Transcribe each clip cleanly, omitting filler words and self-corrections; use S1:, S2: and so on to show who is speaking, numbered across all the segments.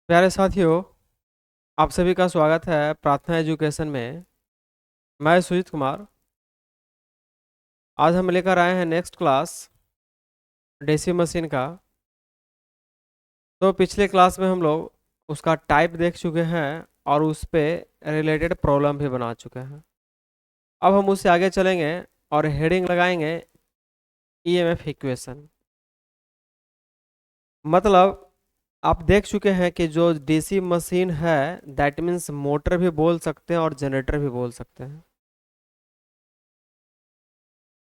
S1: प्यारे साथियों, आप सभी का स्वागत है प्रार्थना एजुकेशन में। मैं सुजीत कुमार। आज हम लेकर आए हैं नेक्स्ट क्लास डेसी मशीन का। तो पिछले क्लास में हम लोग उसका टाइप देख चुके हैं और उस पे रिलेटेड प्रॉब्लम भी बना चुके हैं। अब हम उससे आगे चलेंगे और हेडिंग लगाएंगे ईएमएफ इक्वेशन। मतलब आप देख चुके हैं कि जो डीसी मशीन है दैट मीन्स मोटर भी बोल सकते हैं और जनरेटर भी बोल सकते हैं।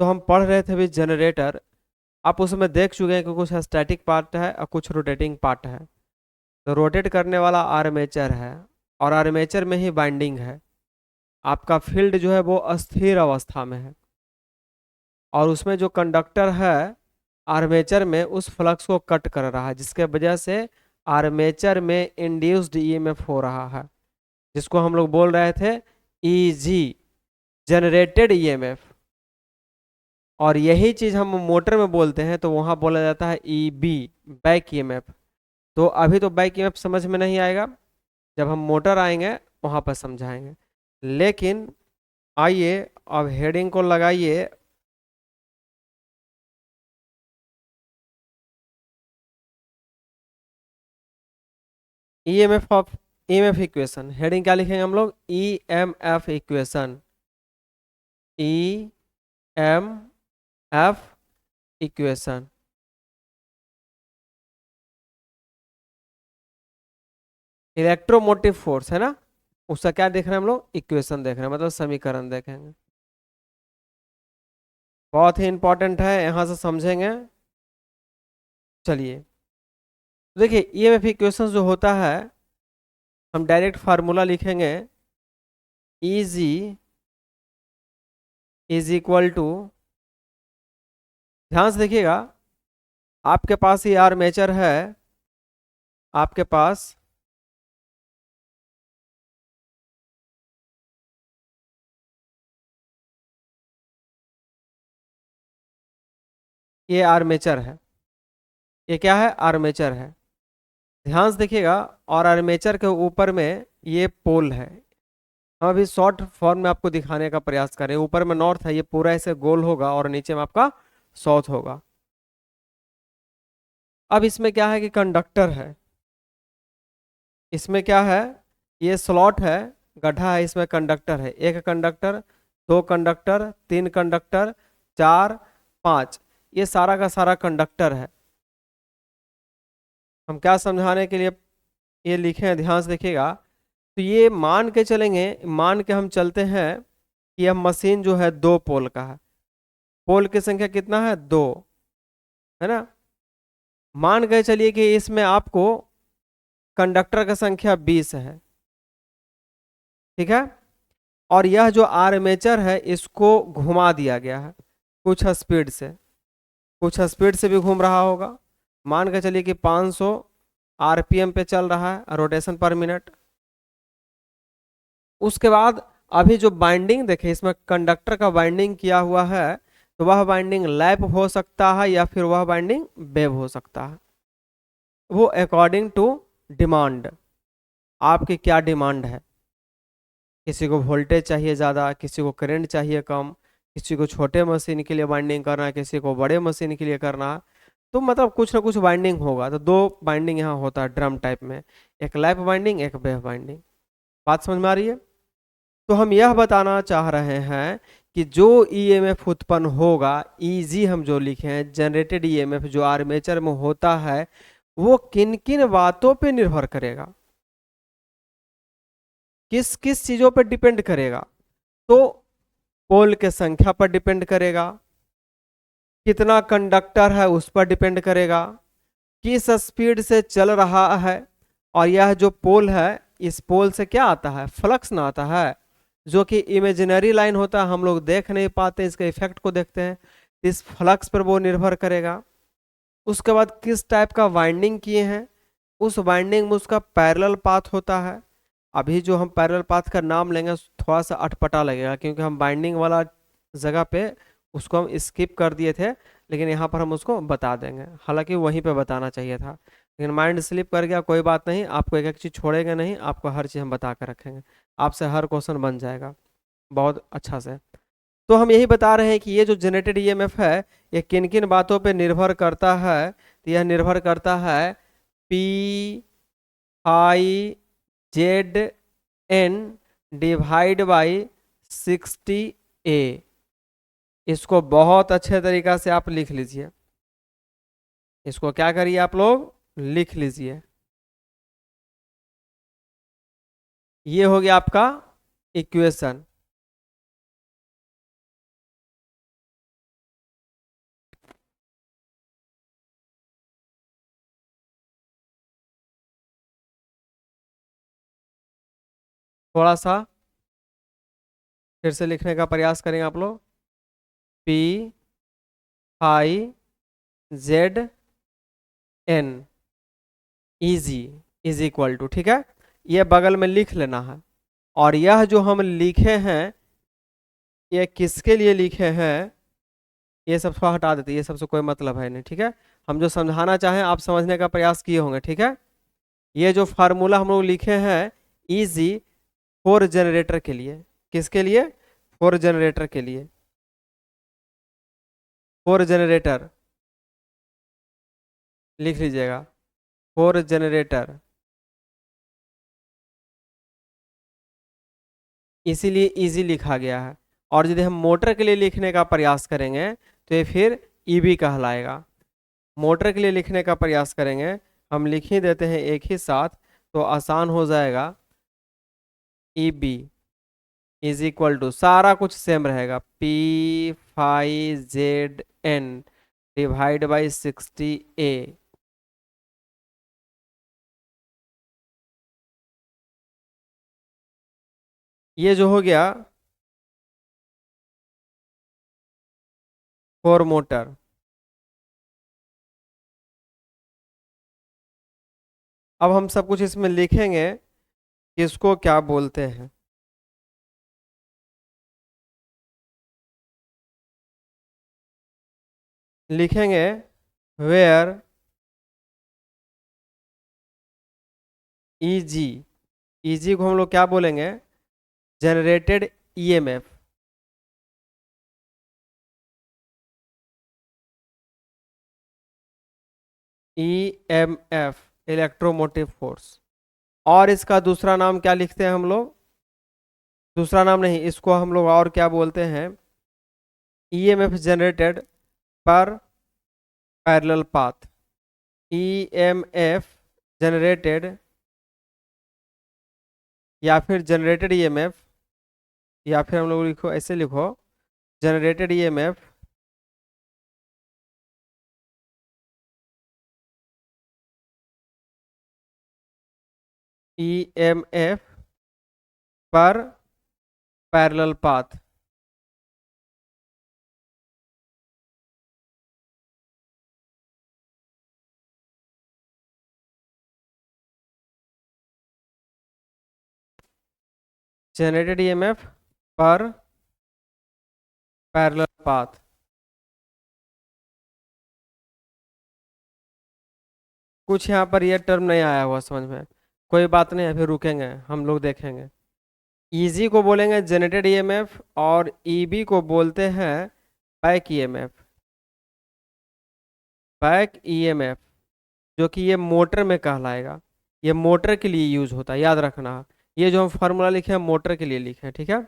S1: तो हम पढ़ रहे थे अभी जनरेटर। आप उसमें देख चुके हैं कि कुछ स्टैटिक पार्ट है और कुछ रोटेटिंग पार्ट है। तो रोटेट करने वाला आर्मेचर है और आर्मेचर में ही बाइंडिंग है। आपका फील्ड जो है वो अस्थिर अवस्था में है और उसमें जो कंडक्टर है आर्मेचर में उस फ्लक्स को कट कर रहा है, जिसके वजह से आर्मेचर में इंड्यूस्ड ईएमएफ हो रहा है, जिसको हम लोग बोल रहे थे ईजी, जनरेटेड ईएमएफ। और यही चीज हम मोटर में बोलते हैं तो वहां बोला जाता है ईबी, बैक ईएमएफ। तो अभी तो बैक ईएमएफ समझ में नहीं आएगा, जब हम मोटर आएंगे वहां पर समझाएंगे। लेकिन आइए अब हेडिंग को लगाइए EMF of EMF equation. Heading क्या लिखेंगे हम लोग? EMF equation. EMF equation. Electromotive force है ना, उसका क्या देख रहे हैं हम लोग? इक्वेशन देख रहे हैं, मतलब समीकरण देखेंगे। बहुत ही इंपॉर्टेंट है, यहां से समझेंगे। चलिए तो देखिए ईएमएफ इक्वेशन जो होता है हम डायरेक्ट फार्मूला लिखेंगे। इजी इज इक्वल टू, ध्यान से देखिएगा, आपके पास ये आर्मेचर है, आपके पास ये आर्मेचर है। ये क्या है? आर्मेचर है। ध्यान से देखिएगा, और आर्मेचर के ऊपर में ये पोल है। हम अभी शॉर्ट फॉर्म में आपको दिखाने का प्रयास करें। ऊपर में नॉर्थ है, ये पूरा ऐसे गोल होगा और नीचे में आपका साउथ होगा। अब इसमें क्या है कि कंडक्टर है। इसमें क्या है? ये स्लॉट है, गड्ढा है, इसमें कंडक्टर है। एक कंडक्टर, दो कंडक्टर, तीन कंडक्टर, चार, पांच, ये सारा का सारा कंडक्टर है। हम क्या समझाने के लिए ये लिखे हैं, ध्यान से देखिएगा। तो ये मान के चलेंगे, मान के हम चलते हैं कि यह मशीन जो है दो पोल का है। पोल की संख्या कितना है? दो, है ना। मान के चलिए कि इसमें आपको कंडक्टर का संख्या 20 है, ठीक है। और यह जो आर्मेचर है इसको घुमा दिया गया है कुछ स्पीड से, कुछ स्पीड से भी घूम रहा होगा। मान के चलिए कि 500 आरपीएम पे चल रहा है, रोटेशन पर मिनट। उसके बाद अभी जो बाइंडिंग देखे, इसमें कंडक्टर का बाइंडिंग किया हुआ है, तो वह बाइंडिंग लैप हो सकता है या फिर वह बाइंडिंग वेव हो सकता है। वो अकॉर्डिंग टू डिमांड, आपकी क्या डिमांड है। किसी को वोल्टेज चाहिए ज़्यादा, किसी को करंट चाहिए कम, किसी को छोटे मशीन के लिए बाइंडिंग करना है, किसी को बड़े मशीन के लिए करना है। तो मतलब कुछ ना कुछ बाइंडिंग होगा। तो दो बाइंडिंग यहाँ होता है ड्रम टाइप में, एक लैप बाइंडिंग, एक वेव बाइंडिंग। बात समझ में आ रही है? तो हम यह बताना चाह रहे हैं कि जो ईएमएफ उत्पन्न होगा, ईजी हम जो लिखे हैं, जनरेटेड ईएमएफ जो आर्मेचर में होता है, वो किन किन बातों पे निर्भर करेगा, किस किस चीजों पर डिपेंड करेगा। तो पोल के संख्या पर डिपेंड करेगा, कितना कंडक्टर है उस पर डिपेंड करेगा, किस स्पीड से चल रहा है। और यह जो पोल है, इस पोल से क्या आता है? फ्लक्स ना आता है, जो कि इमेजिनरी लाइन होता है, हम लोग देख नहीं पाते, इसके इफेक्ट को देखते हैं। इस फ्लक्स पर वो निर्भर करेगा। उसके बाद किस टाइप का वाइंडिंग किए हैं, उस वाइंडिंग में उसका पैरेलल पाथ होता है। अभी जो हम पैरेलल पाथ का नाम लेंगे थोड़ा सा अटपटा लगेगा, क्योंकि हम बाइंडिंग वाला जगह पे उसको हम स्किप कर दिए थे, लेकिन यहाँ पर हम उसको बता देंगे, हालांकि वहीं पे बताना चाहिए था। लेकिन माइंड स्लिप कर गया, कोई बात नहीं, आपको एक एक चीज़ छोड़ेंगे नहीं, आपको हर चीज़ हम बता कर रखेंगे, आपसे हर क्वेश्चन बन जाएगा बहुत अच्छा से। तो हम यही बता रहे हैं कि ये जो जनरेटेड ईएमएफ है, ये किन किन बातों पे निर्भर करता है। तो यह निर्भर करता है P I Z N divide by 60 A. इसको बहुत अच्छे तरीका से आप लिख लीजिए, इसको क्या करिए आप लोग, लिख लीजिए। ये हो गया आपका इक्वेशन। थोड़ा सा फिर से लिखने का प्रयास करेंगे आप लोग। P I Z N E G is equal to, ठीक है, ये बगल में लिख लेना है। और यह जो हम लिखे हैं, ये किसके लिए लिखे हैं, ये सब थोड़ा हटा देते, ये सबसे कोई मतलब है नहीं, ठीक है। हम जो समझाना चाहें आप समझने का प्रयास किए होंगे, ठीक है। ये जो फार्मूला हम लोग लिखे हैं इजी फोर जनरेटर के लिए, किसके लिए, फोर जनरेटर के लिए, फोर जनरेटर लिख लीजिएगा, फोर जनरेटर, इसीलिए इजी लिखा गया है। और यदि हम मोटर के लिए लिखने का प्रयास करेंगे तो ये फिर ईबी कहलाएगा। मोटर के लिए लिखने का प्रयास करेंगे, हम लिख ही देते हैं एक ही साथ, तो आसान हो जाएगा। ईबी इज इक्वल टू, सारा कुछ सेम रहेगा, P five Z N divide by 60 A. ये जो हो गया फोर मोटर। अब हम सब कुछ इसमें लिखेंगे कि इसको क्या बोलते हैं। लिखेंगे वेयर ईजी, ईजी को हम लोग क्या बोलेंगे, generated EMF. EMF electromotive force. और इसका दूसरा नाम क्या लिखते हैं हम लोग, दूसरा नाम नहीं, इसको हम लोग और क्या बोलते हैं, ईएमएफ जनरेटेड पर पैरेलल पाथ। ईएमएफ जनरेटेड, या फिर जनरेटेड ईएमएफ, या फिर हम लोग लिखो, ऐसे लिखो, जनरेटेड ईएमएफ ईएमएफ पर पैरेलल पाथ। जनरेटेड ईएमएफ पर पैरेलल पाथ। कुछ यहाँ पर यह टर्म नहीं आया हुआ समझ में, कोई बात नहीं, अभी रुकेंगे, हम लोग देखेंगे। ईजी को बोलेंगे जनरेटेड ईएमएफ और ईबी को बोलते हैं बैक ईएमएफ, बैक ईएमएफ, जो कि ये मोटर में कहलाएगा। ये मोटर के लिए यूज होता है, याद रखना। ये जो हम फार्मूला लिखे हैं मोटर के लिए लिखे हैं, ठीक है।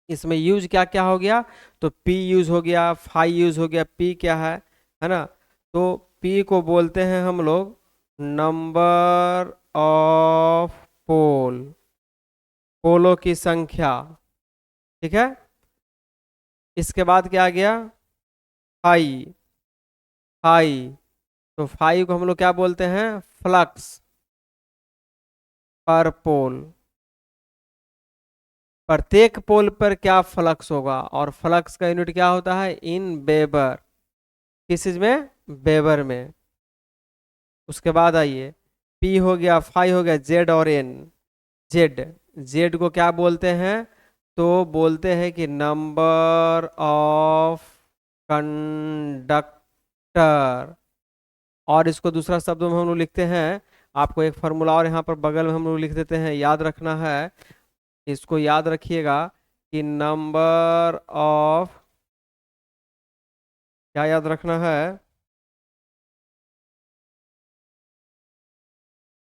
S1: इसमें यूज क्या क्या हो गया, तो पी यूज हो गया, फाई यूज हो गया, पी क्या है ना, तो पी को बोलते हैं हम लोग नंबर ऑफ पोल, पोलों की संख्या, ठीक है। इसके बाद क्या आ गया, फाई, फाई, तो फाई को हम लोग क्या बोलते हैं, फ्लक्स पर पोल। प्रत्येक पोल पर क्या फ्लक्स होगा, और फ्लक्स का यूनिट क्या होता है, इन वेबर, किस चीज में, वेबर में। उसके बाद आइए, पी हो गया, फाई हो गया, जेड और एन, जेड, जेड को क्या बोलते हैं, तो बोलते हैं कि नंबर ऑफ कंडक्टर, और इसको दूसरा शब्द में हम लोग लिखते हैं, आपको एक फार्मूला और यहाँ पर बगल में हम लोग लिख देते हैं, याद रखना है, इसको याद रखिएगा कि नंबर ऑफ, क्या याद रखना है,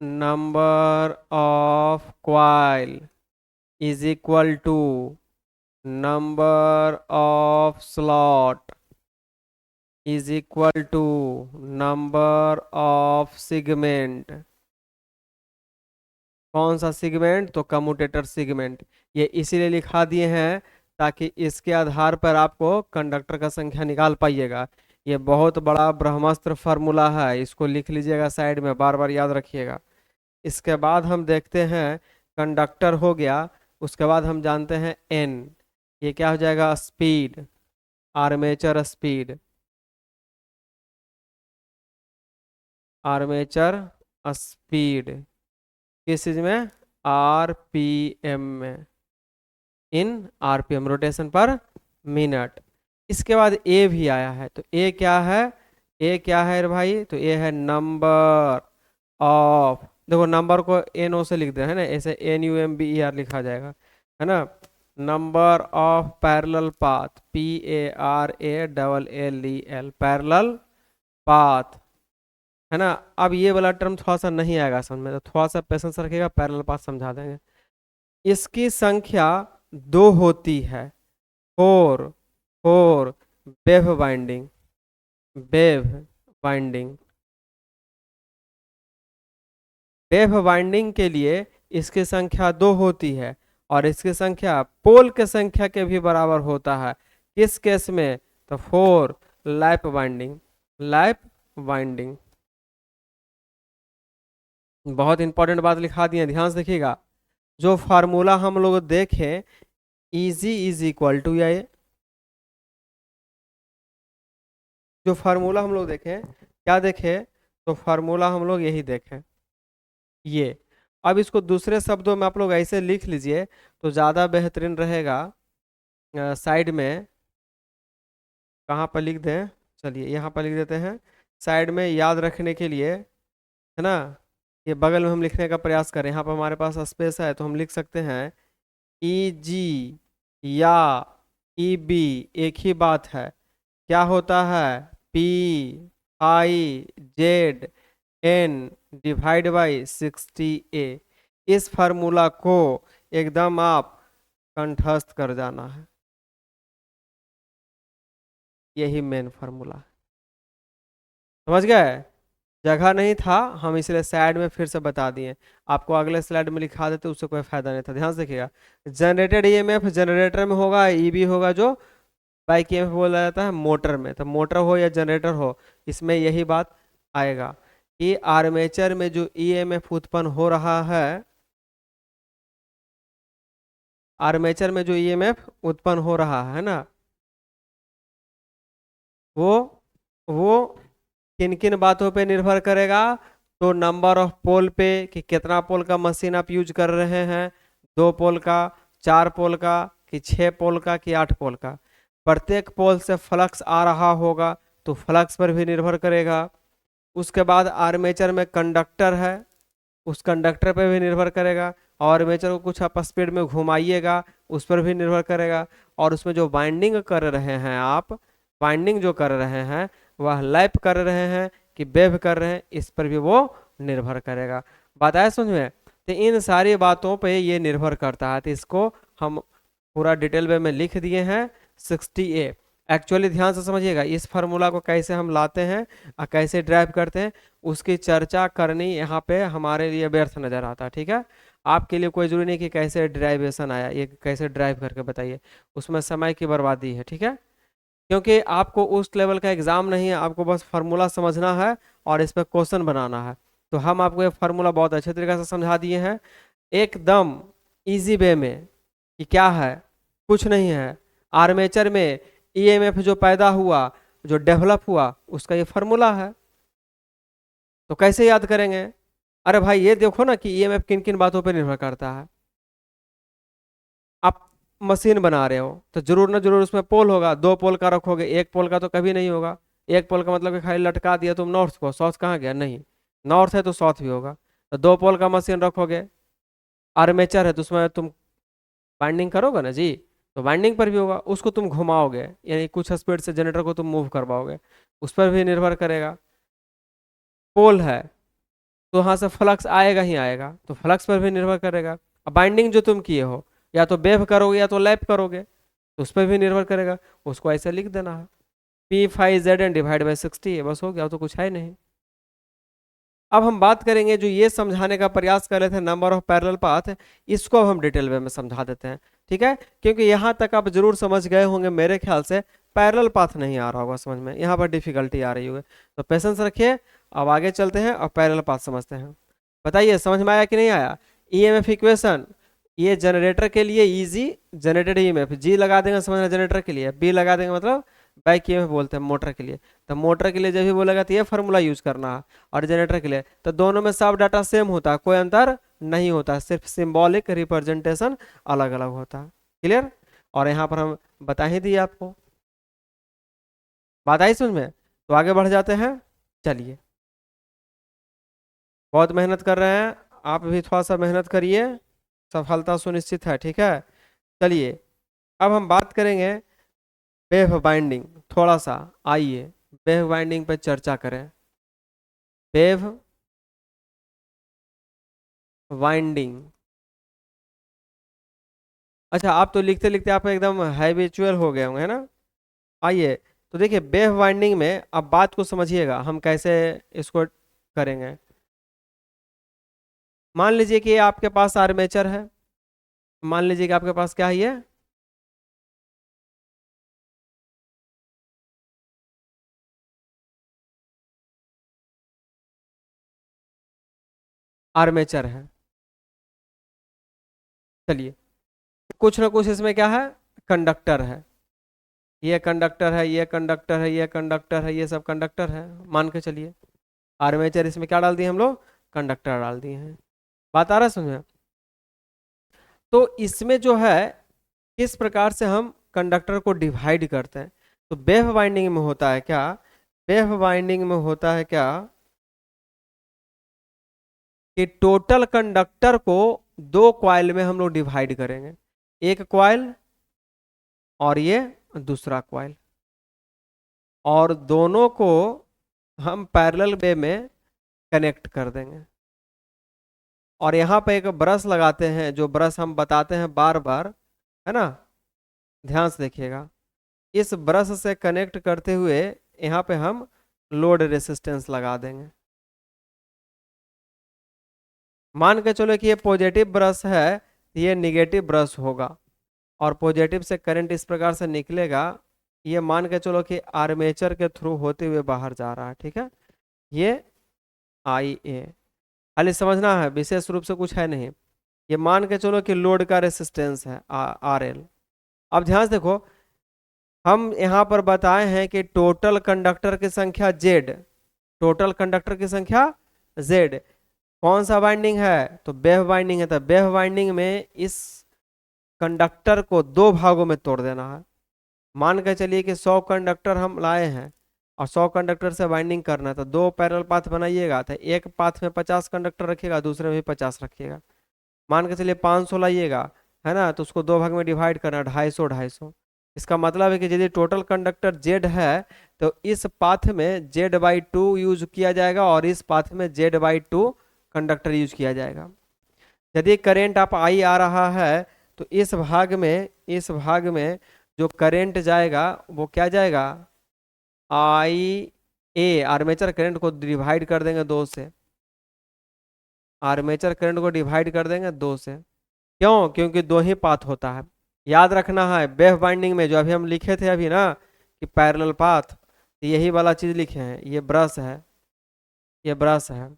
S1: number of coil is equal to number of slot is equal to number of segment. कौन सा सेगमेंट? तो कम्यूटेटर सेगमेंट। ये इसीलिए लिखा दिए हैं ताकि इसके आधार पर आपको कंडक्टर का संख्या निकाल पाइएगा। ये बहुत बड़ा ब्रह्मास्त्र फार्मूला है, इसको लिख लीजिएगा साइड में, बार बार याद रखिएगा। इसके बाद हम देखते हैं, कंडक्टर हो गया, उसके बाद हम जानते हैं एन, ये क्या हो जाएगा? Speed, armature speed, armature speed किस चीज में? आरपीएम में, इन आरपीएम, रोटेशन पर मिनट। इसके बाद ए भी आया है, तो ए क्या है? ए क्या है रे भाई? तो ए है नंबर ऑफ, देखो नंबर को एन ओ से लिख दे है ना, ऐसे NUMBER लिखा जाएगा, है ना। Number of parallel path, PARALLEL, parallel path, है ना। अब ये वाला टर्म थोड़ा सा नहीं आएगा समझ में, तो थोड़ा सा पेशेंस रखिएगा, पैरेलल पाथ समझा देंगे। इसकी संख्या 2 होती है, four, four, wave binding, wave binding, wave binding के लिए इसकी संख्या 2 होती है, और इसकी संख्या पोल के संख्या के भी बराबर होता है। किस केस में? तो 4, लैप बाइंडिंग, लैप बाइंडिंग। बहुत इंपॉर्टेंट बात लिखा दी है, ध्यान से देखिएगा। जो फार्मूला हम लोग देखें, इजी इज इक्वल टू, या जो फार्मूला हम लोग देखें, क्या देखें? तो फार्मूला हम लोग यही देखें, ये। अब इसको दूसरे शब्दों में आप लोग ऐसे लिख लीजिए तो ज़्यादा बेहतरीन रहेगा। साइड में कहाँ पर लिख दें? चलिए यहाँ पर लिख देते हैं, साइड में याद रखने के लिए, है ना। ये बगल में हम लिखने का प्रयास करें, यहाँ पर हमारे पास स्पेस है, तो हम लिख सकते हैं EG या EB एक ही बात है। क्या होता है? PIZN divide by 60A। इस फार्मूला को एकदम आप कंठस्थ कर जाना है, यही मेन फार्मूला। समझ गए? जगह नहीं था, हम इसलिए साइड में फिर से बता दिए, आपको अगले स्लाइड में लिखा देते, उससे कोई फायदा नहीं था। ध्यान से देखिएगा, जनरेटेड EMF जनरेटर में होगा, EB होगा जो बाइक EMF बोला जाता है मोटर में। तो मोटर हो या जनरेटर हो, इसमें यही बात आएगा कि आर्मेचर में जो EMF उत्पन्न हो रहा है, आर्मेचर में जो EMF उत्पन्न हो रहा है ना, वो वो किन किन बातों पे निर्भर करेगा? तो नंबर ऑफ पोल पे, कि कितना पोल का मशीन आप यूज कर रहे हैं, 2 पोल का, 4 पोल का, कि 6 पोल का, कि 8 पोल का। प्रत्येक पोल से फ्लक्स आ रहा होगा तो फ्लक्स पर भी निर्भर करेगा। उसके बाद आर्मेचर में कंडक्टर है, उस कंडक्टर पे भी निर्भर करेगा, और आर्मेचर को कुछ आप स्पीड में घुमाइएगा, उस पर भी निर्भर करेगा। और उसमें जो बाइंडिंग कर रहे हैं आप, बाइंडिंग जो कर रहे हैं, वह लैप कर रहे हैं कि वेव कर रहे हैं, इस पर भी वो निर्भर करेगा। बात आया समझ में? तो इन सारी बातों पे ये निर्भर करता है, तो इसको हम पूरा डिटेल वे में लिख दिए हैं 60A। एक्चुअली ध्यान से समझिएगा, इस फार्मूला को कैसे हम लाते हैं और कैसे ड्राइव करते हैं, उसकी चर्चा करनी यहाँ पे हमारे लिए व्यर्थ नजर आता है। ठीक है, आपके लिए कोई जरूरी नहीं कि कैसे ड्राइवेशन आया, ये कैसे ड्राइव करके बताइए, उसमें समय की बर्बादी है। ठीक है, क्योंकि आपको उस लेवल का एग्जाम नहीं है, आपको बस फार्मूला समझना है और इस पर क्वेश्चन बनाना है। तो हम आपको ये फार्मूला बहुत अच्छे तरीके से समझा दिए हैं, एकदम इजी वे में, कि क्या है, कुछ नहीं है। आर्मेचर में EMF जो पैदा हुआ, जो डेवलप हुआ, उसका ये फार्मूला है। तो कैसे याद करेंगे? अरे भाई ये देखो ना कि EMF किन किन बातों पर निर्भर करता है। आप मशीन बना रहे हो तो जरूर ना जरूर उसमें पोल होगा, 2 पोल का रखोगे, 1 पोल का तो कभी नहीं होगा। एक पोल का मतलब कि खाली लटका दिया तुम नॉर्थ को, साउथ कहाँ गया? नहीं, नॉर्थ है तो साउथ भी होगा। तो दो पोल का मशीन रखोगे, आर्मेचर है तो उसमें तुम बाइंडिंग करोगे ना जी, तो बाइंडिंग पर भी होगा, उसको तुम घुमाओगे, यानी कुछ स्पीड से जनरेटर को तुम मूव करवाओगे, उस पर भी निर्भर करेगा। पोल है तो वहां से फ्लक्स आएगा ही आएगा, तो फ्लक्स पर भी निर्भर करेगा। अब बाइंडिंग जो तुम किए हो, या तो वेव करोगे या तो लैप करोगे, तो उस पर भी निर्भर करेगा। उसको ऐसे लिख देना है, P5 ZN डिवाइड बाई 60, बस हो गया, तो कुछ है नहीं। अब हम बात करेंगे जो ये समझाने का प्रयास कर रहे थे नंबर ऑफ पैरेलल पाथ, इसको अब हम डिटेल वे में समझा देते हैं, ठीक है? क्योंकि यहाँ तक आप जरूर समझ गए होंगे मेरे ख्याल से, पैरेलल पाथ नहीं आ रहा होगा समझ में, यहाँ पर डिफिकल्टी आ रही होगी, तो पेशेंस रखिए। अब आगे चलते हैं और पैरेलल पाथ समझते हैं। बताइए समझ में आया कि नहीं आया? ईएमएफ इक्वेशन, ये जनरेटर के लिए इजी जनरेटेड ईएमएफ, जी लगा देंगे समझना जनरेटर के लिए, बी लगा देंगे मतलब बैक ईएमएफ बोलते हैं मोटर के लिए। तो मोटर के लिए जब भी बोलेगा तो ये फार्मूला यूज करना है, और जनरेटर के लिए तो दोनों में सब डाटा सेम होता है, कोई अंतर नहीं होता, सिर्फ सिंबॉलिक रिप्रेजेंटेशन अलग अलग होता है। क्लियर? और यहाँ पर हम बता ही दिए आपको, बात आई समझ में? तो आगे बढ़ जाते हैं, चलिए। बहुत मेहनत कर रहे हैं, आप भी थोड़ा सा मेहनत करिए, सफलता सुनिश्चित है, ठीक है? चलिए, अब हम बात करेंगे वेव बाइंडिंग, थोड़ा सा आइए वेव बाइंडिंग पे चर्चा करें। वेव वाइंडिंग, अच्छा आप तो लिखते लिखते आप एकदम हैबिचुअल हो गए होंगे, है ना? आइए, तो देखिए वेव वाइंडिंग में अब बात को समझिएगा हम कैसे इसको करेंगे। मान लीजिए कि आपके पास आर्मेचर है, मान लीजिए कि आपके पास क्या है, ये आर्मेचर है। चलिए, कुछ ना कुछ इसमें क्या है, कंडक्टर है, ये कंडक्टर है, ये कंडक्टर है, ये कंडक्टर है, ये सब कंडक्टर है, मान के चलिए। आर्मेचर इसमें क्या डाल दिए हम लोग, कंडक्टर डाल दिए हैं। बात आ रहा है समझ में? तो इसमें जो है किस प्रकार से हम कंडक्टर को डिवाइड करते हैं, तो वेव बाइंडिंग में होता है क्या, वेव बाइंडिंग में होता है क्या कि टोटल कंडक्टर को दो क्वाइल में हम लोग डिवाइड करेंगे, एक क्वाइल और ये दूसरा क्वाइल, और दोनों को हम पैरेलल वे में कनेक्ट कर देंगे। और यहाँ पे एक ब्रश लगाते हैं, जो ब्रश हम बताते हैं बार बार, है ना, ध्यान से देखिएगा। इस ब्रश से कनेक्ट करते हुए यहाँ पे हम लोड रेसिस्टेंस लगा देंगे। मान के चलो कि ये पॉजिटिव ब्रश है, ये निगेटिव ब्रश होगा, और पॉजिटिव से करंट इस प्रकार से निकलेगा, ये मान के चलो कि आर्मेचर के थ्रू होते हुए बाहर जा रहा है, ठीक है? ये आई ए, खाली समझना है, विशेष रूप से कुछ है नहीं। ये मान के चलो कि लोड का रेसिस्टेंस है आर एल। अब ध्यान से देखो, हम यहाँ पर बताए हैं कि टोटल कंडक्टर की संख्या जेड, टोटल कंडक्टर की संख्या जेड, कौन सा बाइंडिंग है, तो वेव बाइंडिंग है। तो वेव बाइंडिंग में इस कंडक्टर को दो भागों में तोड़ देना है। मान के चलिए कि 100 कंडक्टर हम लाए हैं और 100 कंडक्टर से बाइंडिंग करना है, तो दो पैरेलल पाथ बनाइएगा, तो एक पाथ में 50 कंडक्टर रखिएगा, दूसरे में भी 50 रखिएगा। मान के चलिए 500 लाइएगा, है ना, तो उसको दो भाग में डिवाइड करना, 250 250। इसका मतलब है कि यदि टोटल कंडक्टर जेड है तो इस पाथ में Z/2 यूज किया जाएगा, और इस पाथ में Z/2 कंडक्टर यूज किया जाएगा। यदि करेंट आप आई आ रहा है तो इस भाग में जो करंट जाएगा वो क्या जाएगा, आई ए, आर्मेचर करंट को डिवाइड कर देंगे दो से, आर्मेचर करंट को डिवाइड कर देंगे दो से। क्यों? क्योंकि दो ही पाथ होता है। याद रखना है, वेव बाइंडिंग में जो अभी हम लिखे थे अभी ना कि पैरेलल पाथ, यही वाला चीज लिखे हैं, ये ब्रश है, ये ब्रश है।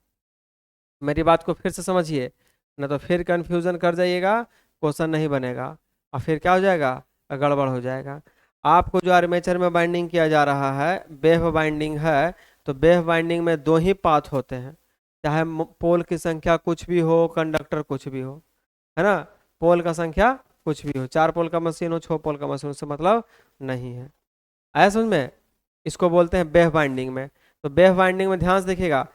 S1: मेरी बात को फिर से समझिए, ना तो फिर कंफ्यूजन कर जाइएगा, क्वेश्चन नहीं बनेगा, और फिर क्या हो जाएगा, गड़बड़ हो जाएगा। आपको जो आर्मेचर में बाइंडिंग किया जा रहा है वेव बाइंडिंग है, तो वेव बाइंडिंग में दो ही पाथ होते हैं, चाहे पोल की संख्या कुछ भी हो, कंडक्टर कुछ भी हो, है ना, पोल का संख्या कुछ भी हो, 4 पोल का मशीन हो, 6 पोल का मशीन, उससे मतलब नहीं है। आया समझ में? इसको बोलते हैं बेह बाइंडिंग में। तो बेह बाइंडिंग में ध्यान से देखिएगा,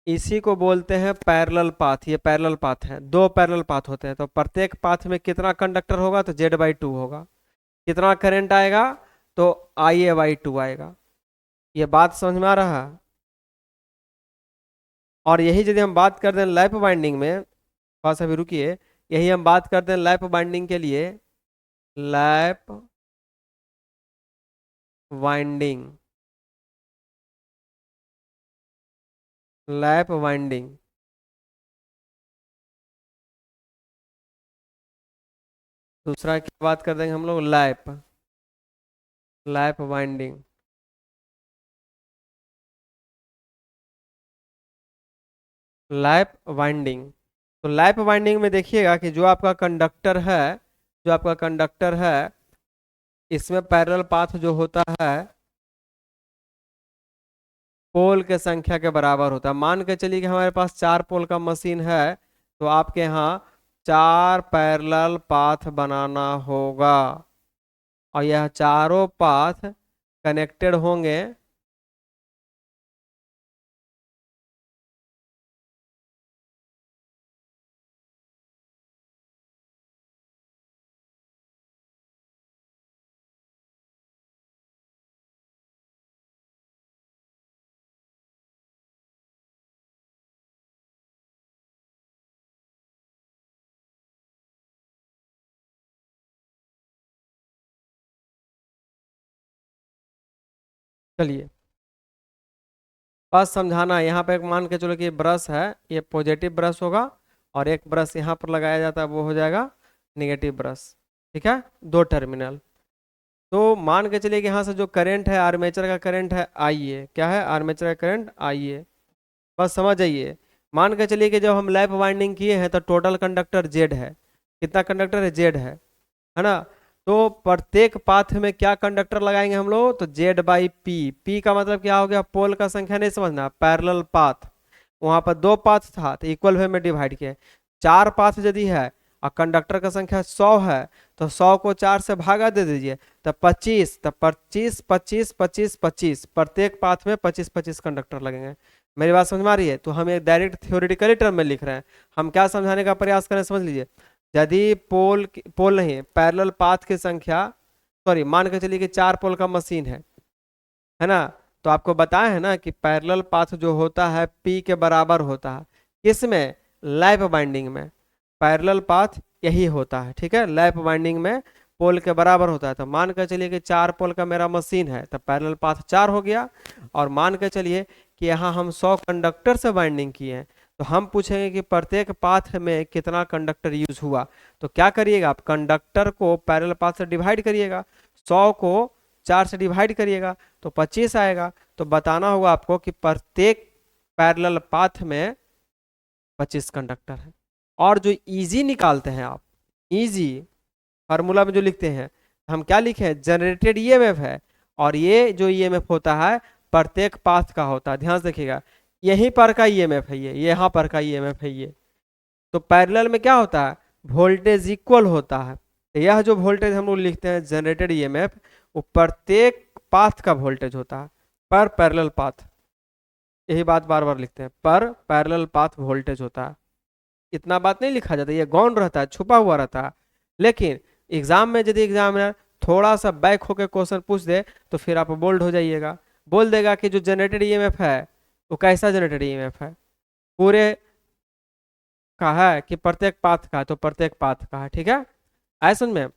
S1: इसी को बोलते हैं पैरेलल पाथ। ये पैरेलल पाथ है, दो पैरेलल पाथ होते हैं, तो प्रत्येक पाथ में कितना कंडक्टर होगा, तो Z/2 होगा। कितना करंट आएगा, तो IA/2 आएगा। ये बात समझ में आ रहा है। और यही यदि हम बात कर दें लैप बाइंडिंग में, थोड़ा भी रुकिए, यही हम बात करते हैं लैप बाइंडिंग के लिए, लैप वाइंडिंग, लैप वाइंडिंग। दूसरा क्या बात कर देंगे हम लोग, lap, lap winding. Lap winding, तो लैप वाइंडिंग में देखिएगा कि जो आपका कंडक्टर है, जो आपका कंडक्टर है, इसमें पैरेलल पाथ जो होता है पोल के संख्या के बराबर होता है। मान के चलिए कि हमारे पास 4 पोल का मशीन है, तो आपके यहाँ 4 पैरेलल पाथ बनाना होगा, और यह चारों पाथ कनेक्टेड होंगे चलिए बस समझाना है। यहाँ पे एक मान के चलो कि ये ब्रश है, ये पॉजिटिव ब्रश होगा, और एक ब्रश यहाँ पर लगाया जाता है, वो हो जाएगा नेगेटिव ब्रश। ठीक है, दो टर्मिनल। तो मान के चलिए कि यहाँ से जो करंट है आर्मेचर का करंट है IA। क्या है, आर्मेचर का करंट IA। बस समझ जाइए। मान के चलिए कि जब हम लैप वाइंडिंग किए हैं तो टोटल कंडक्टर Z है। कितना कंडक्टर है, Z है ना। तो प्रत्येक पाथ में क्या कंडक्टर लगाएंगे हम लोग, तो Z/P। P का मतलब क्या हो गया, पोल का संख्या नहीं समझना, पैरेलल पाथ। वहां पर दो पाथ था तो इक्वल वे में डिवाइड किए। 4 पाथ यदि है और कंडक्टर का संख्या 100 है, तो 100 को 4 से भागा दे दीजिए, तो 25, तो 25 25 25 25, प्रत्येक पाथ में 25 25 कंडक्टर लगेंगे। मेरी बात समझ में आ रही है। तो हम एक डायरेक्ट थ्योरेटिकली टर्म में लिख रहे हैं। हम क्या समझाने का प्रयास करें, समझ लीजिए। यदि पोल नहीं, पैरेलल पाथ की संख्या, सॉरी, मान के चलिए कि 4 पोल का मशीन है ना। तो आपको बताया है ना कि पैरेलल पाथ जो होता है P के बराबर होता है। किसमें, लैप बाइंडिंग में पैरेलल पाथ यही होता है। ठीक है, लैप बाइंडिंग में पोल के बराबर होता है। तो मान कर चलिए कि 4 पोल का मेरा मशीन है, तो पैरेलल पाथ 4 हो गया। और मान के चलिए कि यहाँ हम 100 कंडक्टर से बाइंडिंग किए हैं, तो हम पूछेंगे कि प्रत्येक पाथ में कितना कंडक्टर यूज हुआ। तो क्या करिएगा, आप कंडक्टर को पैरेलल पाथ से डिवाइड करिएगा, 100 को 4 से डिवाइड करिएगा, तो 25 आएगा। तो बताना होगा आपको कि प्रत्येक पैरेलल पाथ में 25 कंडक्टर है। और जो इजी निकालते हैं आप, इजी फार्मूला में जो लिखते हैं, हम क्या लिखे हैं, जनरेटेड ईएमएफ है। और ये जो ईएमएफ होता है प्रत्येक पाथ का होता है। ध्यान से देखिएगा, यहीं पर का ईएमएफ है ये, यहाँ पर का ईएमएफ है ये। तो पैरेलल में क्या होता है, वोल्टेज इक्वल होता है। तो यह जो वोल्टेज हम लोग लिखते हैं जनरेटेड ईएमएफ, वो प्रत्येक पाथ का वोल्टेज होता है, पर पैरेलल पाथ। यही बात बार बार लिखते हैं, पर पैरेलल पाथ वोल्टेज होता है। इतना बात नहीं लिखा जाता, ये गौण रहता है, छुपा हुआ रहता है। लेकिन एग्जाम में यदि एग्जामिनर थोड़ा सा बैक होकर क्वेश्चन पूछ दे, तो फिर आप बोल्ड हो जाइएगा। बोल देगा कि जो जनरेटेड ईएमएफ है वो कैसा जनरेटेड ईएमएफ है, पूरे का है कि प्रत्येक पाथ का है, तो प्रत्येक पाथ का है। ठीक है, ऐसा समझ में।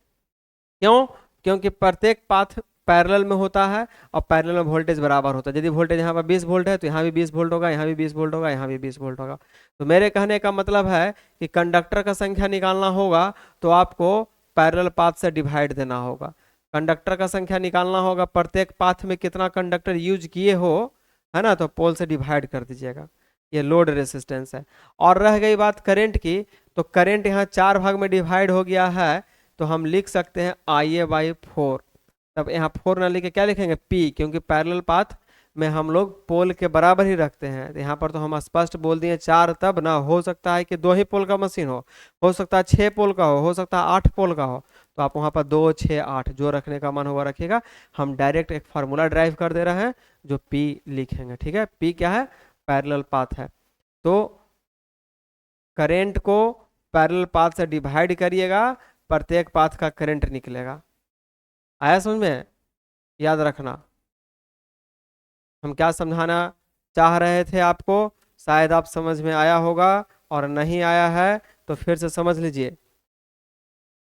S1: क्यों, क्योंकि प्रत्येक पाथ पैरेलल में होता है, और पैरेलल में वोल्टेज बराबर होता है। यदि वोल्टेज यहाँ पर 20 वोल्ट है, तो यहाँ भी 20 वोल्ट होगा, यहाँ भी 20 वोल्ट होगा, यहाँ भी 20 वोल्ट होगा। तो मेरे कहने का मतलब है कि कंडक्टर का संख्या निकालना होगा तो आपको पैरेलल पाथ से डिवाइड देना होगा। कंडक्टर का संख्या निकालना होगा, प्रत्येक पाथ में कितना कंडक्टर यूज किए हो, है ना, तो पोल से डिवाइड कर दीजिएगा। ये लोड रेसिस्टेंस है। और रह गई बात करंट की, तो करंट यहाँ 4 भाग में डिवाइड हो गया है, तो हम लिख सकते हैं IA/4। तब यहाँ 4 ना लिखे क्या लिखेंगे, P, क्योंकि पैरेलल पाथ में हम लोग पोल के बराबर ही रखते हैं। तो यहाँ पर तो हम स्पष्ट बोल दिए 4, तब ना हो सकता है कि 2 ही पोल का मशीन हो सकता है 6 पोल का हो सकता है 8 पोल का हो। तो आप वहाँ पर 2 6 8 जो रखने का मन होगा रखिएगा। हम डायरेक्ट एक फार्मूला ड्राइव कर दे रहे हैं जो P लिखेंगे, ठीक है। P क्या है? पैरेलल पाथ है। तो करंट को पैरेलल पाथ से डिवाइड करिएगा, प्रत्येक पाथ का करंट निकलेगा। आया समझ में? याद रखना हम क्या समझाना चाह रहे थे आपको, शायद आप समझ में आया होगा, और नहीं आया है तो फिर से समझ लीजिए।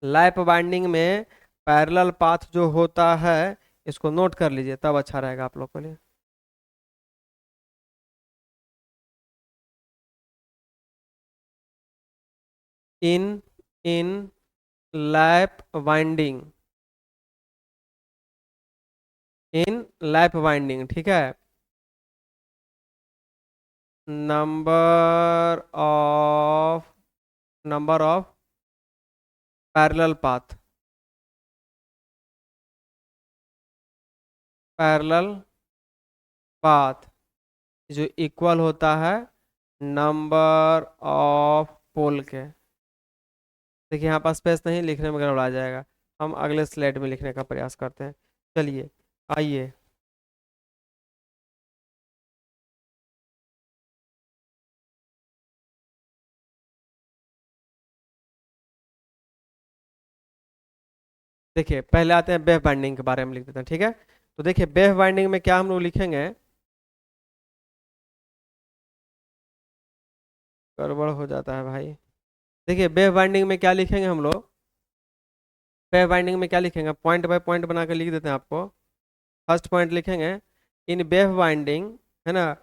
S1: लैप बाइंडिंग में पैरेलल पाथ जो होता है, इसको नोट कर लीजिए, तब अच्छा रहेगा आप लोग के लिए। इन इन लैप वाइंडिंग, इन लैप वाइंडिंग, ठीक है। Number of number of parallel path, parallel path जो इक्वल होता है नंबर ऑफ पोल के। देखिए यहाँ पास स्पेस नहीं, लिखने में गड़बड़ा जाएगा। हम अगले स्लाइड में लिखने का प्रयास करते हैं। चलिए आइए, देखिए पहले आते हैं वेव बाइंडिंग के बारे में लिख देते हैं, ठीक है। तो देखिए वेव बाइंडिंग में क्या हम लोग लिखेंगे, गड़बड़ हो जाता है भाई। देखिए वेव बाइंडिंग में क्या लिखेंगे हम लोग, वेव बाइंडिंग में क्या लिखेंगे, पॉइंट बाय पॉइंट बना के लिख देते हैं आपको। फर्स्ट पॉइंट लिखेंगे, इन वेव बाइंडिंग, है ना,